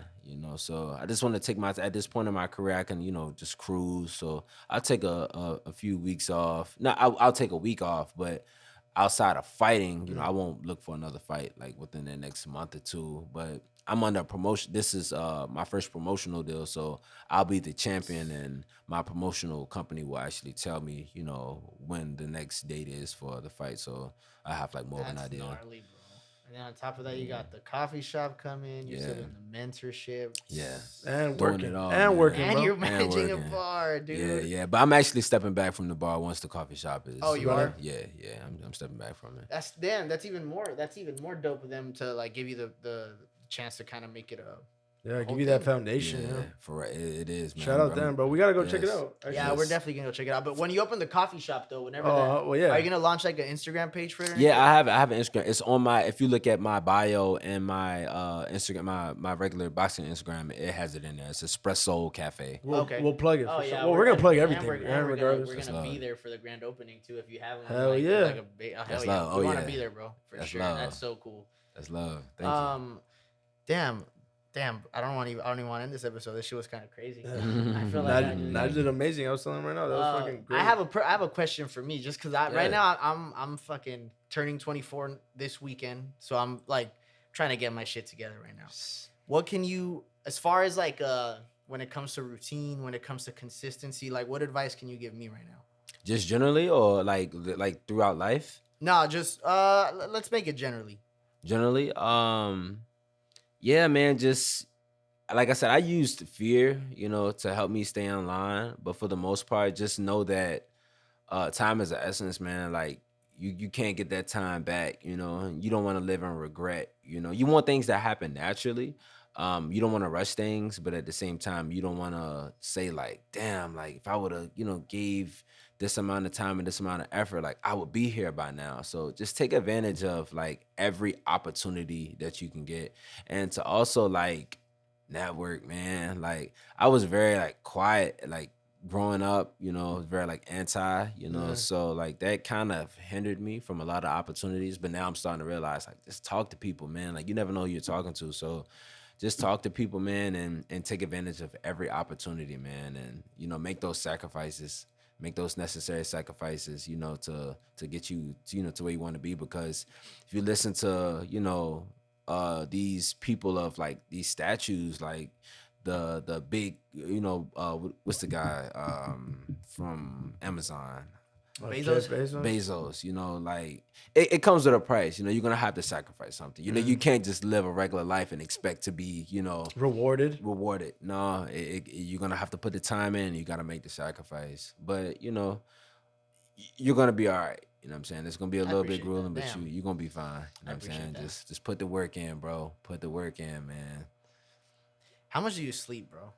S3: so I just want to take at this point in my career, I can, just cruise. So I'll take a few weeks off. No, I'll take a week off, but outside of fighting, I won't look for another fight like within the next month or two. But I'm under promotion. This is my first promotional deal, so I'll be the champion, and my promotional company will actually tell me, when the next date is for the fight. So I have like more of an idea.
S1: Gnarly, bro. And then on top of that, you got the coffee shop coming. You're still doing the mentorship.
S3: Yeah.
S2: And
S3: Doing
S2: working.
S3: it all,
S2: and
S3: man.
S2: working,
S1: And
S2: bro.
S1: you're managing a
S3: working.
S1: bar, dude.
S3: Yeah. But I'm actually stepping back from the bar once the coffee shop is.
S1: Oh, you are?
S3: Yeah. I'm stepping back from it.
S1: That's even more dope of them to like give you the chance to kind of make it a
S2: Yeah,
S1: whole
S2: give you that
S1: thing.
S2: foundation. Yeah.
S3: For it is, man.
S2: Shout out them, bro. We gotta go check it
S3: Yes.
S2: out. Actually.
S1: Yeah, we're definitely gonna go check it out. But when you open the coffee shop, though, whenever
S2: well, yeah.
S1: are you gonna launch like an Instagram page for it? Or
S3: Yeah, I have an Instagram. It's on my. If you look at my bio and my Instagram, my regular boxing Instagram, it has it in there. It's Espressoul Cafe.
S2: We'll plug it.
S1: Oh
S2: for
S1: yeah.
S2: sure. Well, we're gonna plug
S1: and
S2: everything.
S1: We're
S2: regardless.
S1: gonna be there for the grand opening too. If you have one,
S2: Hell
S1: like,
S2: yeah.
S1: like hell
S3: That's
S1: yeah.
S3: love.
S1: We
S3: Oh,
S1: want to
S3: yeah.
S1: be there, bro, for
S3: That's
S1: sure.
S3: love.
S1: That's so cool.
S3: That's love. Thank you.
S1: Damn. I don't even want to end this episode. This shit was kind of crazy.
S2: Yeah.
S1: I feel like
S2: Nigel did amazing. I was telling him right now. That was fucking great.
S1: I have a question for me, just because right now I'm fucking turning 24 this weekend, so I'm like trying to get my shit together right now. What can you, as far as like when it comes to routine, when it comes to consistency, like what advice can you give me right now?
S3: Just generally, or like throughout life?
S1: No, just let's make it generally.
S3: Generally, yeah, man. Just like I said, I used fear, to help me stay in line. But for the most part, just know that time is the essence, man. Like you can't get that time back. You don't want to live in regret. You want things that happen naturally. You don't want to rush things, but at the same time, you don't want to say like, damn, like if I would have, gave this amount of time and this amount of effort, like I would be here by now. So just take advantage of like every opportunity that you can get, and to also like network, man. Like I was very like quiet, like growing up, very like anti, so like that kind of hindered me from a lot of opportunities. But now I'm starting to realize like just talk to people, man. Like you never know who you're talking to, so just talk to people, man, and take advantage of every opportunity, man, and make those sacrifices. Make those necessary sacrifices, to get you, to where you want to be. Because if you listen to, these people of like these statues, like the big, what's the guy from Amazon? Bezos, like it comes with a price. You're gonna have to sacrifice something. You can't just live a regular life and expect to be,
S2: rewarded.
S3: No, you're gonna have to put the time in. You gotta make the sacrifice. But you're gonna be all right. You know what I'm saying? It's gonna be a little bit grueling, but you're gonna be fine. You know what I'm saying? Just put the work in, bro. Put the work in, man.
S1: How much do you sleep, bro?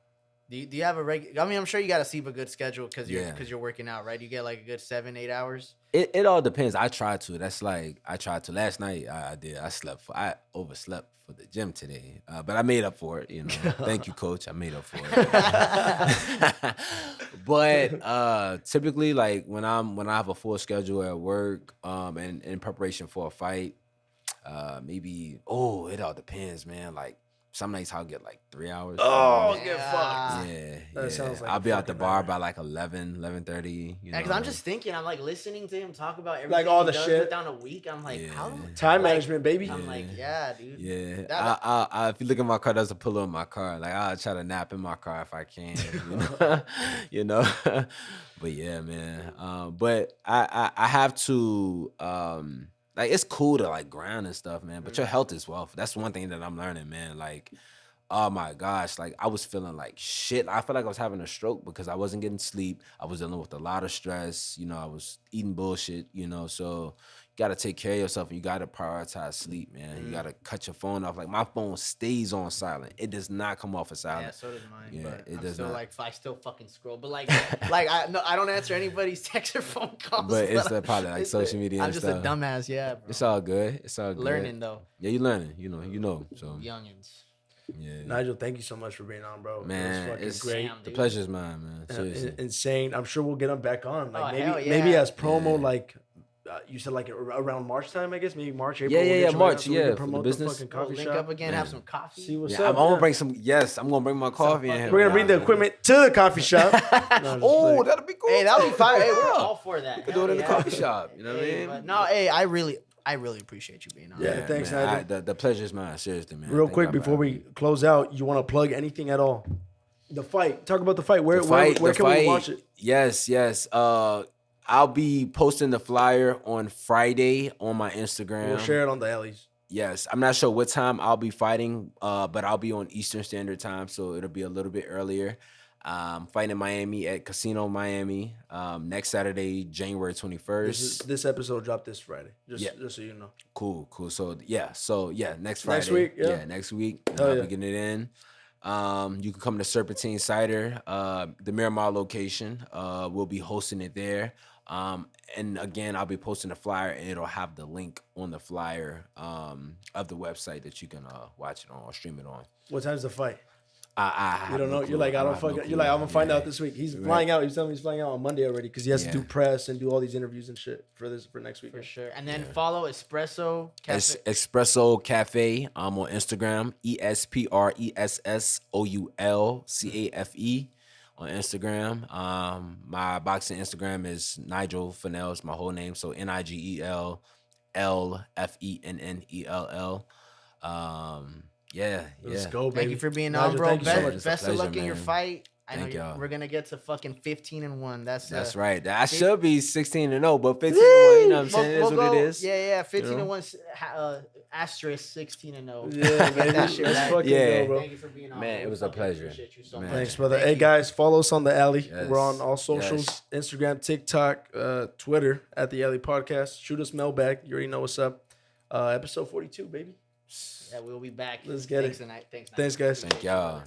S1: Do you have a regular? I mean, I'm sure you got to sleep a good schedule because you're working out, right? You get like a good 7-8 hours.
S3: It all depends. I try to. Last night I did. I overslept for the gym today, but I made up for it. Thank you, coach. I made up for it. But typically, like when I have a full schedule at work, and in preparation for a fight, maybe it all depends, man. Like some nights I'll get like 3 hours.
S2: Oh, get fucked.
S3: Yeah.
S2: That sounds like
S3: I'll be out the bar by like 11:30.
S1: Yeah, because I'm just thinking, I'm like listening to him talk about everything
S2: like all the
S1: he does
S2: shit
S1: down a week. I'm like, how
S2: time management, baby.
S1: I'm like, yeah, dude.
S3: Yeah. I if you look at my car, there's a pillow in my car. Like I'll try to nap in my car if I can. But yeah, man. But I have to like it's cool to like grind and stuff, man. But your health is wealth. That's one thing that I'm learning, man. Like, oh my gosh, like I was feeling like shit. I felt like I was having a stroke because I wasn't getting sleep. I was dealing with a lot of stress. I was eating bullshit. So you gotta take care of yourself and you gotta prioritize sleep, man. You gotta cut your phone off. Like my phone stays on silent. It does not come off of silent.
S1: Yeah, so does mine.
S3: Yeah,
S1: but
S3: it
S1: I'm
S3: does
S1: still
S3: not.
S1: like I still fucking scroll, but like I don't answer anybody's text or phone calls.
S3: But it's probably like social media.
S1: I'm
S3: and
S1: just
S3: stuff.
S1: a dumbass, yeah, bro.
S3: It's all good. It's all good.
S1: Learning though.
S3: Yeah, you learning. You know. So
S1: Youngins.
S3: yeah.
S2: Nigel, thank you so much for being on, bro.
S3: Man,
S2: it's great.
S3: The pleasure's mine, man. Seriously.
S2: Insane. I'm sure we'll get him back on. Like
S1: hell yeah.
S2: maybe as promo, like you said, like around March time, I guess. Maybe March, April.
S3: Yeah, March.
S2: We can
S3: For
S2: promote
S3: the business.
S2: fucking coffee
S1: Link
S2: shop.
S1: up again, have some coffee.
S2: See what's
S3: Yeah,
S2: up.
S3: I'm gonna bring some. Yes, I'm gonna bring my coffee in here.
S2: We're gonna bring the equipment to the coffee shop. No,
S3: That'll be cool.
S1: Hey, that'll be fine. Hey, we're all for that.
S3: We could do it in the coffee shop. You know what I
S1: Hey,
S3: mean?
S1: but no, hey, I really appreciate you being on.
S2: Yeah, thanks,
S3: man.
S2: Heider.
S3: The pleasure's mine. Seriously, man.
S2: Real
S3: Thank
S2: quick
S3: God for
S2: before we
S3: having me.
S2: close out, you want to plug anything at all? The fight. Talk about the fight. Where
S3: The
S2: can we watch it?
S3: Yes. I'll be posting the flyer on Friday on my Instagram.
S2: We'll share it on the alleys.
S3: Yes, I'm not sure what time I'll be fighting, but I'll be on Eastern Standard Time, so it'll be a little bit earlier. Fighting in Miami at Casino Miami next Saturday, January 21st.
S2: This episode dropped this Friday.
S3: Yeah.
S2: Just so you know.
S3: Cool. So next Friday.
S2: Next week, yeah.
S3: Next week.
S2: Hell
S3: I'll
S2: yeah.
S3: be getting it in. You can come to Serpentine Cider, the Miramar location. We'll be hosting it there. And again, I'll be posting a flyer, and it'll have the link on the flyer of the website that you can watch it on or stream it on.
S2: What time's the fight?
S3: I
S2: You don't know. You're like, I don't fucking. You're like, I'm gonna find out this week. He's flying out. He's telling me he's flying out on Monday already because he has to do press and do all these interviews and shit for next week.
S1: For sure. And then follow Espressoul Cafe.
S3: Espressoul Cafe. I'm on Instagram. ESPRESSOULCAFE on Instagram. My boxing Instagram is Nigel Fennell. It's my whole name. So NIGELLFENNELL.
S2: Let's go, baby.
S1: Thank you for being
S2: Nigel,
S1: on, bro.
S2: thank you so much.
S1: Best of luck in your
S3: man.
S1: fight. I
S3: Thank
S1: know
S3: y'all.
S1: we're gonna get to fucking 15-1.
S3: That's right. I should be 16-0, but 15-1. You know what I'm saying? It is what it is.
S1: Yeah. 15-1. Asterisk 16-0.
S2: Yeah, baby.
S1: That shit
S2: Let's
S1: right.
S2: fucking go, bro.
S1: Thank you for being on.
S3: Man,
S1: bro.
S3: it was a
S1: Fucking
S3: pleasure.
S1: Appreciate you so
S3: Man.
S1: much.
S2: Thanks, brother.
S1: Thank
S2: Hey,
S1: you.
S2: guys, follow us on the alley.
S3: Yes.
S2: We're on all socials: Instagram, TikTok, Twitter at the Alley Podcast. Shoot us mailbag. You already know what's up. Episode 42, baby.
S1: Yeah, we'll be back.
S2: Let's get it.
S1: Thanks,
S2: Thanks, guys.
S3: Thank y'all.